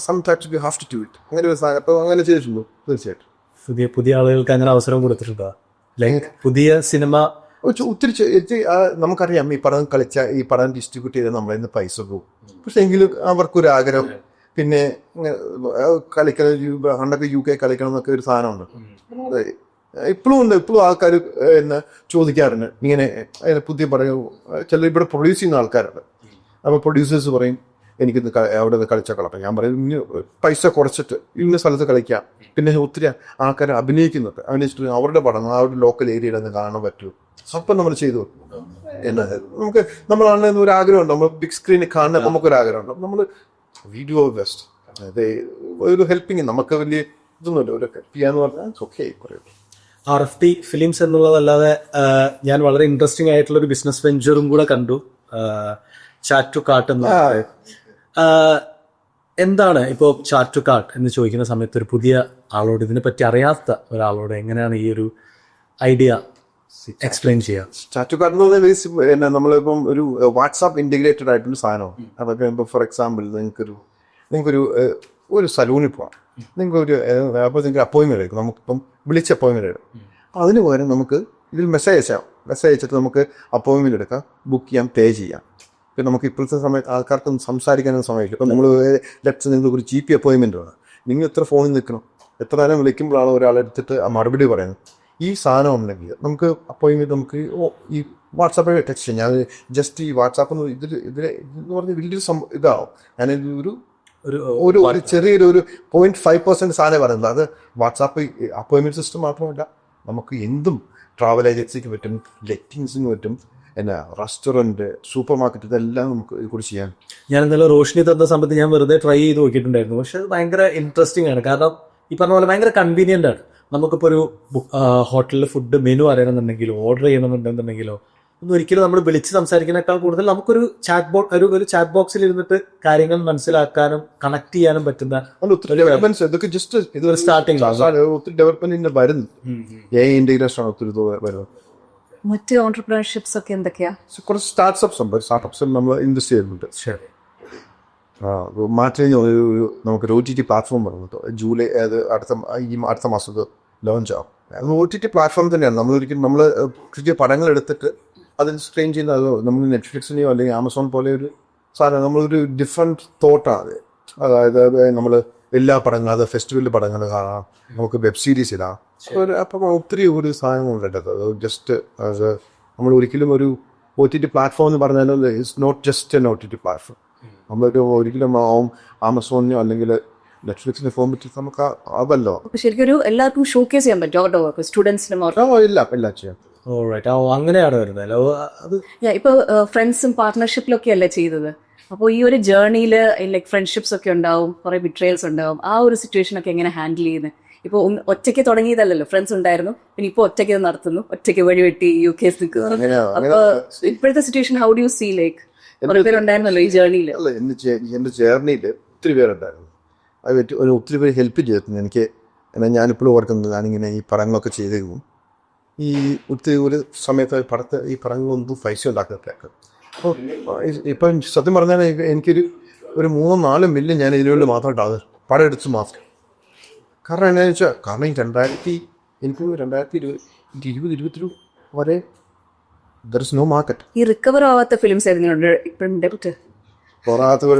sometimes we have to do it. അങ്ങനെ ഒരു സാധനം അപ്പോൾ അങ്ങനെ ചെയ്തിട്ടുള്ളൂ. തീർച്ചയായിട്ടും പുതിയ ആളുകൾക്ക് അങ്ങനെ അവസരം കൊടുത്തിട്ടുണ്ടോ? പുതിയ സിനിമ ഒത്തിരി നമുക്കറിയാം, ഈ പടം ഡിസ്ട്രിബ്യൂട്ട് ചെയ്താൽ നമ്മളതിൽ നിന്ന് പൈസ പോകും. പക്ഷെ എങ്കിലും അവർക്കൊരു ആഗ്രഹം. പിന്നെ പണ്ടൊക്കെ UK കളിക്കണം എന്നൊക്കെ ഒരു സാധനമുണ്ട്. ഇപ്പോഴും ആൾക്കാർ എന്നെ ചോദിക്കാറുണ്ട് ഇങ്ങനെ പുതിയ പടം. ചില ഇവിടെ പ്രൊഡ്യൂസ് ചെയ്യുന്ന ആൾക്കാരുണ്ട്. അപ്പോൾ പ്രൊഡ്യൂസേഴ്സ് പറയും എനിക്കിന്ന് അവിടെ നിന്ന് കളിച്ചാൽ കളക്കാം. ഞാൻ പറയും ഇനി പൈസ കുറച്ചിട്ട് ഇന്ന സ്ഥലത്ത് കളിക്കാം. പിന്നെ ഒത്തിരി ആൾക്കാർ അഭിനയിച്ചിട്ട് അവരുടെ പടം അവരുടെ ലോക്കൽ ഏരിയയിൽ നിന്ന് കാണാൻ പറ്റൂ. അപ്പം നമ്മൾ ചെയ്തു എന്നാ നമുക്ക് നമ്മളാണെന്ന് ഒരു ആഗ്രഹമുണ്ട്. നമ്മൾ ബിഗ് സ്ക്രീനിൽ കാണാൻ നമുക്കൊരാഗ്രഹമുണ്ട്. നമ്മൾ വീഡിയോ ബെസ്റ്റ് ഒരു ഹെൽപ്പിങ് നമുക്ക് വലിയ ഇതൊന്നുമില്ല. ഒരു ഹെൽപ്പ് ചെയ്യാന്ന് പറഞ്ഞാൽ ഓക്കെ. RFT ഫിലിംസ് എന്നുള്ളതല്ലാതെ ഞാൻ വളരെ ഇൻട്രസ്റ്റിംഗ് ആയിട്ടുള്ള ഒരു ബിസിനസ് വെഞ്ചറും കൂടെ കണ്ടു, ചാറ്റ് ടു കാർട്ട് എന്ന്. എന്താണ് ഇപ്പോൾ ചാറ്റ് ടു കാർട്ട് എന്ന് ചോദിക്കുന്ന സമയത്ത് ഒരു പുതിയ ആളോട്, ഇതിനെപ്പറ്റി അറിയാത്ത ഒരാളോട് എങ്ങനെയാണ് ഈ ഒരു ഐഡിയ എക്സ്പ്ലെയിൻ ചെയ്യുക? ചാറ്റ് ടു കാർട്ട് എന്ന് പറഞ്ഞാൽ നമ്മളിപ്പം ഒരു വാട്സാപ്പ് ഇൻറ്റഗ്രേറ്റഡ് ആയിട്ടൊരു സാധനമാണ്. അതൊക്കെ ഇപ്പോൾ ഫോർ എക്സാമ്പിൾ നിങ്ങൾക്കൊരു സലൂണിൽ പോകാം. നിങ്ങൾക്ക് അപ്പോയിൻമെൻറ്റ് എടുക്കും. നമുക്കിപ്പം വിളിച്ച അപ്പോയിൻമെൻറ്റ് എടുക്കും. അപ്പം അതിന് പകരം നമുക്ക് ഇതിൽ മെസ്സേജ് അയച്ചിട്ട് നമുക്ക് അപ്പോയിൻമെൻറ്റ് എടുക്കാം, ബുക്ക് ചെയ്യാം, പേ ചെയ്യാം. ഇപ്പം നമുക്ക് ഇപ്പോഴത്തെ സമയത്ത് ആൾക്കാർക്കൊന്നും സംസാരിക്കാനൊന്നും സമയമില്ല. ഇപ്പം നമ്മൾ നിങ്ങൾക്ക് ഒരു GP അപ്പോയിൻമെൻറ്റ് വേണം. നിങ്ങൾ എത്ര ഫോണിൽ നിൽക്കണം, എത്ര നേരം വിളിക്കുമ്പോഴാണ് ഒരാളെടുത്തിട്ട് ആ മറുപടി പറയുന്നത്. ഈ സാധനം ഉണ്ടെങ്കിൽ നമുക്ക് അപ്പോയിൻമെൻറ്റ് നമുക്ക് ഈ വാട്സാപ്പിൽ ടെക്സ്റ്റ് ചെയ്യാം. ഞാൻ ജസ്റ്റ് ഈ വാട്സാപ്പ് എന്ന് പറഞ്ഞ് വലിയൊരു ഇതാവും. ഞാനിത് ഒരു ചെറിയൊരു 0.5% സാധനം പറയുന്നത്. അത് വാട്സാപ്പ് അപ്പോയിൻമെൻറ്റ് സിസ്റ്റം മാത്രമല്ല, നമുക്ക് എന്തും ട്രാവൽ ഏജൻസിക്ക് പറ്റും, ലെറ്റിങ്സിന് പറ്റും, റെസ്റ്റോറൻറ്റ്, സൂപ്പർ മാർക്കറ്റ്, ഇതെല്ലാം നമുക്ക് കൂടി ചെയ്യാൻ. ഞാൻ എന്തായാലും റോഷിനി തന്ന സംബന്ധിച്ച് ഞാൻ വെറുതെ ട്രൈ ചെയ്ത് നോക്കിയിട്ടുണ്ടായിരുന്നു. പക്ഷെ അത് ഭയങ്കര ഇൻട്രസ്റ്റിംഗ് ആണ്. കാരണം ഈ പറഞ്ഞ പോലെ ഭയങ്കര കൺവീനിയൻ്റ് ആണ്. നമുക്കിപ്പോൾ ഒരു ഹോട്ടലിൽ ഫുഡ് മെനു അറിയണമെന്നുണ്ടെങ്കിലോ ഓർഡർ ചെയ്യണമെന്നുണ്ടെന്നുണ്ടെങ്കിലോ ഒന്നും ഒരിക്കലും നമ്മൾ വിളിച്ച് സംസാരിക്കുന്നതിനേക്കാൾ കൂടുതൽ നമുക്കൊരു ചാറ്റ് ബോക്സിൽ ഇരുന്നിട്ട് കാര്യങ്ങൾ മനസ്സിലാക്കാനും കണക്ട് ചെയ്യാനും പറ്റുന്ന ഇതൊക്കെ ജസ്റ്റ് ഇതൊരു സ്റ്റാർട്ടിംഗ് ഒത്തിരി ഡെവലപ്മെന്റ് വരുന്നു. ഇന്റഗ്രേഷൻ ആണ് ഒത്തിരി വരുന്നത്. മറ്റ് ഓൺടർപ്രണർഷിപ്സ് ഒക്കെ എന്തൊക്കെയാ? കുറച്ച് സ്റ്റാർട്ടപ്സ് നമ്മൾ ഇൻവെസ്റ്റ് ചെയ്യുന്നുണ്ട്. നമുക്കൊരു OTT പ്ലാറ്റ്ഫോം വരുന്നുണ്ട്. ജൂലൈ അടുത്ത മാസം ലോഞ്ച് ആവും. അത് OTT പ്ലാറ്റ്ഫോം തന്നെയാണ്. നമ്മൾ പുതിയ പടങ്ങൾ എടുത്തിട്ട് അതിൽ സ്ക്രീൻ ചെയ്യുന്നത്. നമുക്ക് നെറ്റ്ഫ്ലിക്സിനെയോ അല്ലെങ്കിൽ ആമസോൺ പോലെ ഒരു സാധനം നമ്മളൊരു ഡിഫറെൻറ്റ് തോട്ടാണ് അത്. അതായത് നമ്മൾ എല്ലാ പടങ്ങളും അത് ഫെസ്റ്റിവൽ പടങ്ങൾ കാണാം, നമുക്ക് വെബ് സീരീസ് ഇടാം. അപ്പം ഒത്തിരി ഒരു സാധനങ്ങളുണ്ട്. അത് ജസ്റ്റ് അത് നമ്മൾ ഒരിക്കലും ഒരു OTT പ്ലാറ്റ്ഫോം എന്ന് പറഞ്ഞാൽ it's not just an OTT platform. നമ്മളൊരു ഒരിക്കലും ആമസോണിനോ അല്ലെങ്കിൽ നെറ്റ്ഫ്ലിക്സിന് ഫോം പറ്റി നമുക്ക് അതല്ലോ. ശരിക്കും ഒരു എല്ലാവർക്കും ഷോക്കേസ് ചെയ്യാൻ പറ്റും അവരുടെ വർക്ക്, സ്റ്റുഡൻസിനും എല്ലാം ചെയ്യാം. അങ്ങനെയാണ് വരുന്നത്. അത് ഇപ്പൊ ഫ്രണ്ട്സും പാർട്ട്ണർഷിപ്പിലൊക്കെ അല്ലേ ചെയ്തത്. അപ്പോൾ ഈ ഒരു ജേർണിയിൽ ലൈക്ക് ഫ്രണ്ട്ഷിപ്സ് ഒക്കെ ഉണ്ടാവും, കുറെ ബിട്രയൽസ് ഉണ്ടാവും. ആ ഒരു സിറ്റുവേഷൻ ഒക്കെ എങ്ങനെ ഹാൻഡിൽ ചെയ്യുന്നത്? ഇപ്പോൾ ഒറ്റയ്ക്ക് തുടങ്ങിയതല്ലല്ലോ, ഫ്രണ്ട്സ് ഉണ്ടായിരുന്നു, പിന്നെ ഇപ്പോൾ ഒറ്റയ്ക്ക് നടത്തുന്നു, ഒറ്റയ്ക്ക് വഴിവെട്ടി UK അപ്പൊ ഇപ്പോഴത്തെ situation how do you see? Like കുറെ പേരുണ്ടായിരുന്നല്ലോ ഈ ജേർണിയിൽ. എന്റെ ജേർണിയിൽ ഒത്തിരി പേരുണ്ടായിരുന്നു. അത് ഒത്തിരി പേര് ഹെൽപ്പ് ചെയ്തിട്ടുണ്ട് എനിക്ക്. എന്നാൽ ഞാനിപ്പോഴും ഓർക്കുന്നത്, ഞാനിങ്ങനെ ഈ പടങ്ങളൊക്കെ ചെയ്തു ഈ ഒത്തിരി ഒരു സമയത്ത് ഈ പടങ്ങളൊന്നും പൈസ ഉണ്ടാക്കത്തേക്ക്. അപ്പോൾ ഇപ്പം സത്യം പറഞ്ഞാൽ എനിക്കൊരു 3-4 മില്യൺ ഞാൻ ഇതിനുവേണ്ടി മാത്രമായിട്ടാണ് പടം എടുത്ത് മാത്രം. കാരണം എന്താണെന്ന് വെച്ചാൽ, കാരണം ഈ എനിക്ക് 2020-2022 വരെ ദർ ഇസ് നോ മാർക്കറ്റ്. ഈ റിക്കവർ ആവാത്ത ഫിലിംസ് ഇപ്പോഴും പോരാത്തവർ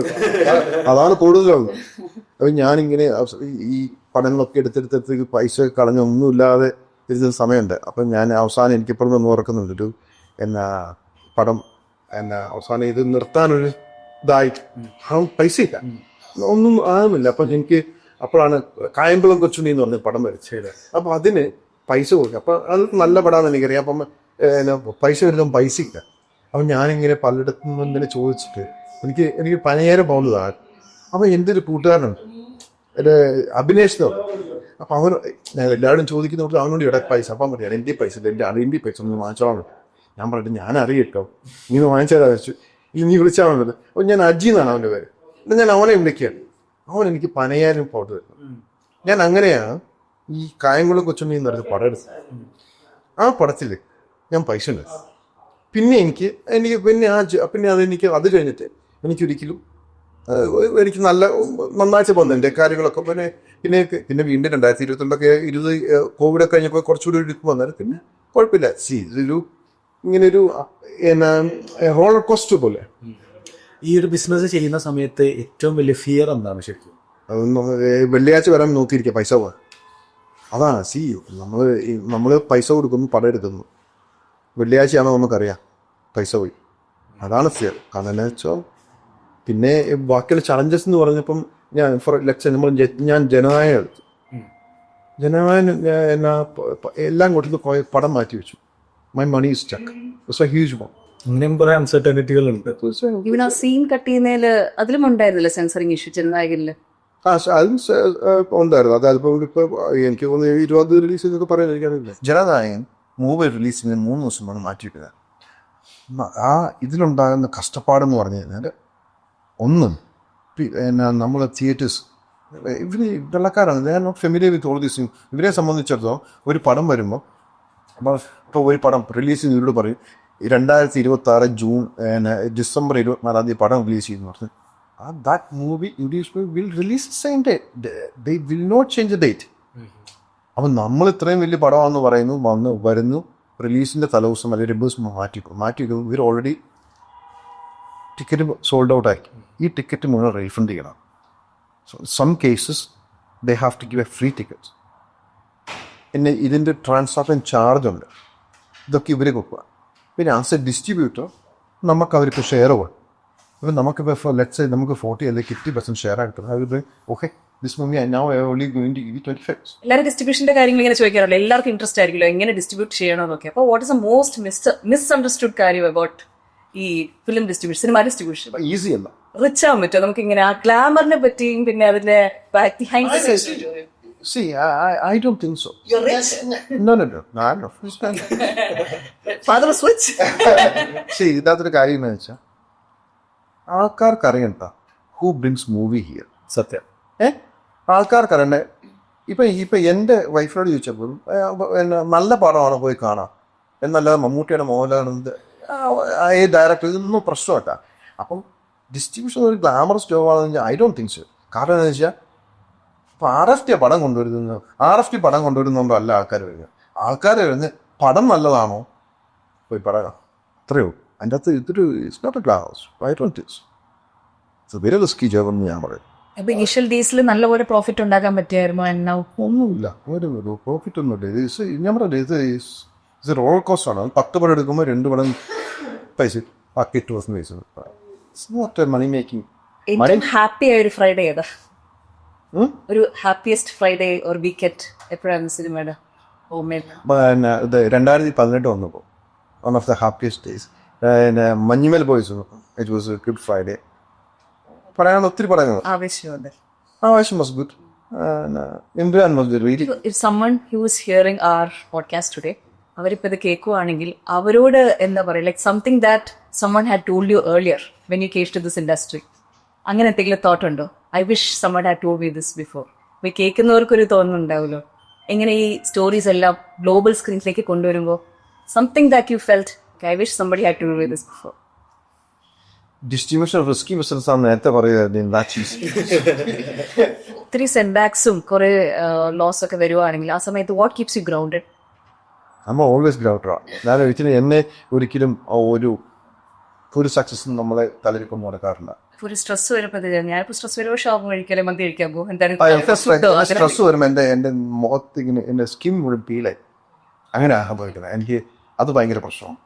അതാണ് കൂടുതലുള്ളത്. അപ്പം ഞാനിങ്ങനെ ഈ പടങ്ങളൊക്കെ എടുത്തെടുത്ത് പൈസ കളഞ്ഞൊന്നുമില്ലാതെ ഇരുന്ന സമയമുണ്ട്. അപ്പം ഞാൻ അവസാനം എനിക്കിപ്പോഴും ഒന്ന് ഓർക്കുന്നുണ്ട്, പടം അവസാനം ഇത് നിർത്താനൊരു ഇതായിട്ട് പൈസ ഇല്ല, ഒന്നും ആകുന്നില്ല. അപ്പം എനിക്ക് അപ്പോഴാണ് കായംകുളം കൊച്ചുണ്ണി എന്ന് പറഞ്ഞ പടം വരച്ചത്. അപ്പം അതിന് പൈസ കൊടുക്കുക. അപ്പം അത് നല്ല പടമാണെന്ന് എനിക്കറിയാം. അപ്പം പൈസ വരുമ്പോൾ പൈസ ഇല്ല. അപ്പം ഞാനിങ്ങനെ പലയിടത്തു നിന്ന് ഇങ്ങനെ ചോദിച്ചിട്ട് എനിക്ക് 10,000 പൗണ്ട് താഴെ. അപ്പം എൻ്റെ ഒരു കൂട്ടുകാരനുണ്ട്, എൻ്റെ അഭിനേഷ്. അപ്പം ഞാൻ എല്ലാവരും ചോദിക്കുന്നതുകൊണ്ട് അവനോട് ഇവിടെ പൈസ. അപ്പം പറയാം എൻ്റെ പൈസ ഇല്ല, എൻ്റെ പൈസ ഒന്ന് വാങ്ങിച്ചോളാം. ഞാൻ പറഞ്ഞിട്ട് ഞാൻ അറിയിട്ടോ, നീ വാങ്ങിച്ചാലാ വെച്ചു, നീ വിളിച്ചാൽ മതി. അപ്പം ഞാൻ അജി എന്നാണ് അവൻ്റെ പേര്. എന്നിട്ട് ഞാൻ അവനെ വിളിക്കുകയാണ്. അവൻ എനിക്ക് 10,000 പൗണ്ട് തരുന്നു. ഞാൻ അങ്ങനെയാണ് ഈ കായംകുളം കൊച്ചുണ്ണി എന്ന് പറഞ്ഞ പടം എടുത്തത്. ആ പടത്തിൽ ഞാൻ പൈസ ഉണ്ട്. പിന്നെ പിന്നെ അതെനിക്ക് അത് കഴിഞ്ഞിട്ട് എനിക്കൊരിക്കലും എനിക്ക് നന്നായിട്ട് പോകുന്നു എൻ്റെ കാര്യങ്ങളൊക്കെ. പിന്നെ വീണ്ടും 2022 കോവിഡൊക്കെ കഴിഞ്ഞപ്പോൾ കുറച്ചുകൂടി എടുക്കും വന്നാലും പിന്നെ കുഴപ്പമില്ല. ഇതൊരു ഇങ്ങനൊരു റോളർ കോസ്റ്റർ പോലെ. ഈ ഒരു ബിസിനസ് ചെയ്യുന്ന സമയത്ത് ഏറ്റവും വലിയ ഫിയർ എന്താണ് ശരിക്കും? വെള്ളിയാഴ്ച വരാൻ നോക്കിയിരിക്കുക പൈസ പോകാൻ. അതാണ് നമ്മൾ പൈസ കൊടുക്കുന്നു, പടം എടുക്കുന്നു. വെള്ളിയാഴ്ചയാണോ നമുക്കറിയാം പൈസ പോയി. അതാണ് ഫിയർ. കാരണം എന്താ വെച്ചാൽ പിന്നെ ബാക്കിയുള്ള ചലഞ്ചസ് എന്ന് പറഞ്ഞപ്പം ഞാൻ ജനനായകം എടുത്തു. ജനനായകൻ എല്ലാം കൊടുത്ത് പടം മാറ്റി വെച്ചു. My money is stuck. It's a huge amount. അങ്ങനെയും കുറെ അൺസർട്ടനിറ്റികളുണ്ട്. ഇവൻ ആ സീൻ കട്ട് ചെയ്യുന്നതിൽ അതിലും ഉണ്ടായിരുന്നില്ല സെൻസറിങ് ഇഷ്യൂ ജനനായകനില്? അതും ഉണ്ടായിരുന്നു. അതിപ്പോ എനിക്ക് തോന്നുന്നു 20 റിലീസ് ചെയ്തൊക്കെ പറയാൻ എനിക്കറിയില്ല. ജനനായകൻ മൂവി റിലീസിന് 3 ദിവസമാണ് മാറ്റിവെക്കുന്നത്. ആ ഇതിലുണ്ടാകുന്ന കഷ്ടപ്പാടെന്ന് പറഞ്ഞു കഴിഞ്ഞാൽ, ഒന്ന് നമ്മൾ തിയേറ്റേഴ്സ് വെള്ളക്കാരാണ്, they are not familiar with all these things. ഇവരെ സംബന്ധിച്ചിടത്തോളം ഒരു പടം വരുമ്പോൾ ഇപ്പോൾ ഒരു പടം റിലീസ് ചെയ്യുന്ന ഇവരോട് പറയും 2026 ഡിസംബർ 24 പടം റിലീസ് ചെയ്യുന്നു പറഞ്ഞു. That movie will release same day. They will not change the date. അപ്പം നമ്മൾ ഇത്രയും വലിയ പടമാണെന്ന് പറയുന്നു, വരുന്നു റിലീസിൻ്റെ തലേദിവസം അല്ലെങ്കിൽ 2 ദിവസം മാറ്റിക്കും. ഇവർ ഓൾറെഡി ടിക്കറ്റ് സോൾഡ് ഔട്ട് ആക്കി. ഈ ടിക്കറ്റ് മുഴുവൻ റീഫണ്ട് ചെയ്യണം. Some cases they have to give a free ticket. പിന്നെ ഇതിൻ്റെ ട്രാൻസാക്ഷൻ ചാർജ് ഉണ്ട്. ഇതൊക്കെ ഇവർ കൊടുക്കുക. പിന്നെ ആസ് എ ഡിസ്ട്രിബ്യൂട്ടർ നമുക്ക് അവർക്ക് ഷെയർ കൊടുക്കും. ഇപ്പം നമുക്കിപ്പോൾ ലെറ്റ്സ് സേ നമുക്ക് 40 അല്ലെങ്കിൽ 50% ഷെയർ ആയിട്ട് അത് okay this movie I now only going to give 25. എല്ലാവരും ഡിസ്ട്രിബ്യൂഷന്റെ കാര്യങ്ങൾ ഇങ്ങനെ ചോദിക്കാറല്ലോ, എല്ലാവർക്കും ഇൻട്രസ്റ്റ് ആയിരിക്കുമല്ലോ എങ്ങനെ ഡിസ്ട്രിബ്യൂട്ട് ചെയ്യണമെന്നൊക്കെ. അപ്പോൾ what is the most misunderstood കാര്യം അബൌട്ട് ഈ film distribution, cinema distribution? Easy അല്ല. റിച്ച് ആവാൻ പറ്റുമോ നമുക്ക് ഇങ്ങനെ? ആ ഗ്ലാമറിനെ പറ്റിയും പിന്നെ അതിന്റെ See, I don't think so. You're rich? No. I'm not. Father was rich? See, ഇതാത്തൊരു കാര്യം എന്ന് വെച്ചാൽ ആൾക്കാർക്ക് അറിയണ്ട ഹൂ ബ്രിങ്സ് മൂവി ഹിയർ. സത്യം. ആൾക്കാർക്ക് അറിയണ്ടേ. ഇപ്പം എൻ്റെ വൈഫിനോട് ചോദിച്ചപ്പോൾ നല്ല പടമാണ് പോയി കാണാം എന്നല്ലാതെ മമ്മൂട്ടിയുടെ മോഹൻലാലിൻ്റെ ഡയറക്ടർ ഇതൊന്നും പ്രശ്നമല്ല. അപ്പം ഡിസ്ട്രിബ്യൂഷൻ ഒരു ഗ്ലാമറസ് ജോബാണെന്ന് വെച്ചാൽ ഐ ഡോണ്ട് തിങ്ക് സോ. കാരണം എന്താണെന്ന് വെച്ചാൽ ഇപ്പോൾ RFT പടം കൊണ്ടുവരുന്നുണ്ടോ അല്ല ആൾക്കാർ വരുന്നത് പടം നല്ലതാണോ പോയി പറയാം, അത്രയോ. അതിൻ്റെ അകത്ത് ഇതൊരു it's not a glass. I don't think so. It's very risky job എന്ന് ഞാൻ പറയും. അപ്പൊ ഇനീഷ്യൽ ഡേയ്സിൽ നല്ലപോലെ പ്രോഫിറ്റ് ഉണ്ടാക്കാൻ പറ്റിയായിരുന്നു. ഒന്നുമില്ല, ഒരു പ്രോഫിറ്റ് ഒന്നുമില്ല. ഞാൻ പറഞ്ഞില്ല, ഇത് റോൾ കോസ്റ്റ് ആണ്. 10 പടം എടുക്കുമ്പോൾ 2 പടം പൈസ ബാക്കി 2% പൈസ. It's not money making. ഏറ്റവും ഹാപ്പി ആയ ഒരു ഫ്രൈഡേ ഏതാ? ഒരു ഹാപ്പിയസ്റ്റ് ഫ്രൈഡേ ഓർ വീക്കെൻഡ് എപ്പോഴാണ് സിനിമയുടെ ഓർമ്മയിൽ? പിന്നെ ഇത് 2018 വന്നപ്പോൾ one of the happiest days. പിന്നെ മഞ്ഞുമേൽ ബോയ്സ് വന്നപ്പോൾ ഇറ്റ് വാസ് ഗുഡ് ഫ്രൈഡേ. പറയാനുള്ള ഒത്തിരി പടങ്ങൾ. Aavesham was good. Imran was really. If someone who is hearing our podcast today, അവരിപ്പോൾ ഇത് കേൾക്കുവാണെങ്കിൽ അവരോട് എന്താ പറയുക, like something that someone had told you earlier when you came to this industry, അങ്ങനെ എന്തെങ്കിലും തോട്ട് ഉണ്ടോ? I wish someone had told me this before. ഇപ്പോൾ കേൾക്കുന്നവർക്കൊരു തോന്നുന്നുണ്ടാവുമല്ലോ, എങ്ങനെ ഈ സ്റ്റോറീസ് എല്ലാം ഗ്ലോബൽ സ്ക്രീനിലേക്ക് കൊണ്ടുവരുമ്പോൾ something that you felt I wish somebody had told me this before. Distribution risky business ആണ് നേരത്തെ പറയുക. ഒത്തിരി സെറ്റ്ബാക്സും കുറെ ലോസ് ഒക്കെ വരുവാണെങ്കിൽ ആ സമയത്ത് വാട്ട് കീപ്സ് യു ഗ്രൗണ്ടഡ്? നമ്മൾ ഓൾവേസ് ഗ്രൗണ്ടറാണ്. ഞാൻ ഒരിക്കലും എന്നെ ഒരിക്കലും ഒരു സക്സസും നമ്മളെ തലരിക്കൊന്നും നടക്കാറില്ല. ഒരു സ്ട്രെസ് വരുമ്പോൾ ഞാനിപ്പോൾ സ്ട്രെസ് വരുമ്പോൾ ഷോപ്പ് കഴിക്കലേ മന്തി കഴിക്കാൻ പോകും. എന്തായാലും സ്ട്രെസ് വരുമ്പോൾ എൻ്റെ മുഖത്ത് ഇങ്ങനെ എൻ്റെ സ്കിൻ മുഴുവൻ പീലായി അങ്ങനെ സംഭവിക്കുന്നത്. എനിക്ക് അത് ഭയങ്കര പ്രശ്നമാണ്.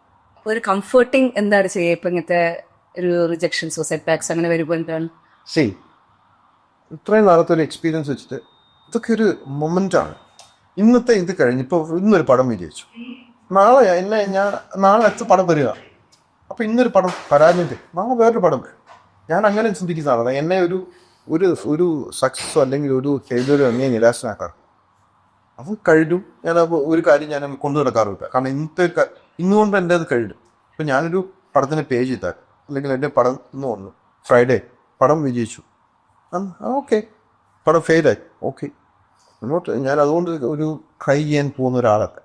ഒരു കംഫർട്ടിങ് എന്താണ് ചെയ്യുക ഇപ്പം ഇങ്ങനത്തെ ഒരു റിജക്ഷൻസോ സെറ്റ്ബാക്സ് അങ്ങനെ വരുമ്പോൾ എന്താണ്? ഇത്രയും നാളത്തെ ഒരു എക്സ്പീരിയൻസ് വെച്ചിട്ട് ഇതൊക്കെ ഒരു മൊമെൻ്റാണ്. ഇന്നത്തെ ഇത് കഴിഞ്ഞ് ഇപ്പോൾ ഇന്നൊരു പടം വിജയിച്ചു, നാളെ അടുത്ത പടം വരിക. അപ്പോൾ ഇന്നൊരു പടം പരാജയം, നാളെ വേറൊരു പടം വരും. ഞാൻ അങ്ങനെ ചിന്തിക്കുന്ന ആളാണ്. എന്നെ ഒരു സക്സസ്സോ അല്ലെങ്കിൽ ഒരു ഫെയിലിയറോ എന്നെ നിരാശനാക്കാറ്. അത് കഴിഞ്ഞു. ഞാൻ ഒരു കാര്യം ഞാൻ കൊണ്ടു നടക്കാറില്ല. കാരണം ഇന്നുകൊണ്ട് എൻ്റെ അത് കഴിഞ്ഞു. ഇപ്പം ഞാനൊരു പടത്തിന് പേ ചെയ്താൽ അല്ലെങ്കിൽ എൻ്റെ പടം ഇന്ന് വന്നു ഫ്രൈഡേ പടം വിജയിച്ചു, ഓക്കെ. പടം ഫെയിലായി, ഓക്കെ. മുന്നോട്ട് ഞാൻ അതുകൊണ്ട് ഒരു ട്രൈ ചെയ്യാൻ പോകുന്ന ഒരാളൊക്കെ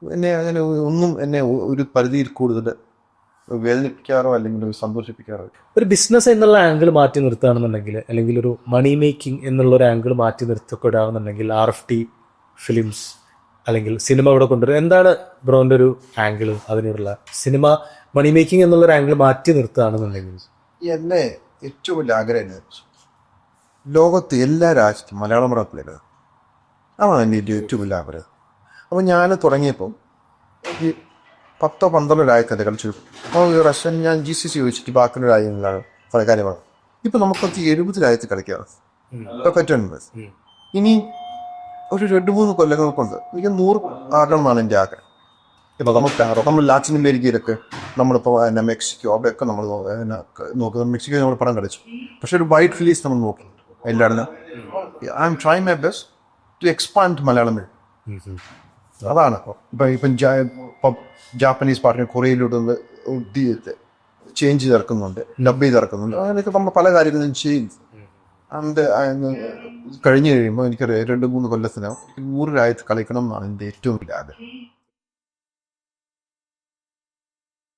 എന്നെ അങ്ങനെ ഒന്നും എന്നെ ഒരു പരിധിയിൽ കൂടുതൽ വേദനിപ്പിക്കാറോ അല്ലെങ്കിൽ സന്തോഷിപ്പിക്കാറോ. ഒരു ബിസിനസ് എന്നുള്ള ആംഗിൾ മാറ്റി നിർത്തുകയാണെന്നുണ്ടെങ്കിൽ, അല്ലെങ്കിൽ ഒരു മണി മേക്കിംഗ് എന്നുള്ള ഒരു ആംഗിൾ മാറ്റി നിർത്തപ്പെടാണെന്നുണ്ടെങ്കിൽ, RFT ഫിലിംസ് അല്ലെങ്കിൽ സിനിമ ഇവിടെ കൊണ്ടുവരും, എന്താണ് ബ്രോൻ്റെ ഒരു ആംഗിൾ അതിനുള്ള? സിനിമ മണി മേക്കിംഗ് എന്നുള്ളൊരു ആംഗിൾ മാറ്റി നിർത്തുകയാണെന്നുണ്ടെങ്കിൽ എന്നെ ഏറ്റവും വലിയ ആഗ്രഹം ലോകത്ത് എല്ലാ രാജ്യത്തും മലയാളം പടത്തിലേക്ക് അതാണ് എൻ്റെ ഏറ്റവും വലിയ ആഗ്രഹം. അപ്പോൾ ഞാൻ തുടങ്ങിയപ്പോൾ ഈ 10-12 രാജ്യത്തെ കളിച്ചു. റഷ്യൻ ഞാൻ GCC ചോദിച്ചിട്ട് ബാക്കിയുള്ള രാജ്യങ്ങളിലാണ് പല കാര്യമാണ്. ഇപ്പം നമുക്കൊക്കെ 70 രാജ്യത്ത് കളിക്കാം പറ്റുന്നുണ്ട്. ഇനി ഒരു 2-3 കൊല്ലങ്ങൾ കൊണ്ട് എനിക്ക് 100 ആകണമെന്നാണ് എൻ്റെ ആഗ്രഹം. ഇപ്പോൾ നമ്മൾ ലാറ്റിൻ അമേരിക്കയിലൊക്കെ നമ്മളിപ്പോൾ മെക്സിക്കോ അവിടെയൊക്കെ നമ്മൾ നോക്കുന്നത്. മെക്സിക്കോ നമ്മൾ പടം കളിച്ചു, പക്ഷെ ഒരു വൈഡ് റിലീസ് നമ്മൾ നോക്കി എല്ലായിടും. I'm try my best to expand Malayalam. അതാണ് ഇപ്പം ജാപ്പനീസ് പാട്ടിന് കൊറിയയിലോട്ട് ചേഞ്ച് ചേർക്കുന്നുണ്ട്, ഡബ് ചെയ്ത് ഇറക്കുന്നുണ്ട്. അങ്ങനെയൊക്കെ നമ്മൾ പല കാര്യങ്ങളും ചെയ്യുന്നു. കഴിഞ്ഞ് കഴിയുമ്പോൾ എനിക്ക് 2-3 കൊല്ലത്തിനകം 100 രാജ്യത്ത് കളിക്കണം എന്നാണ് എൻ്റെ ഏറ്റവും വലിയ ആഗ്രഹം.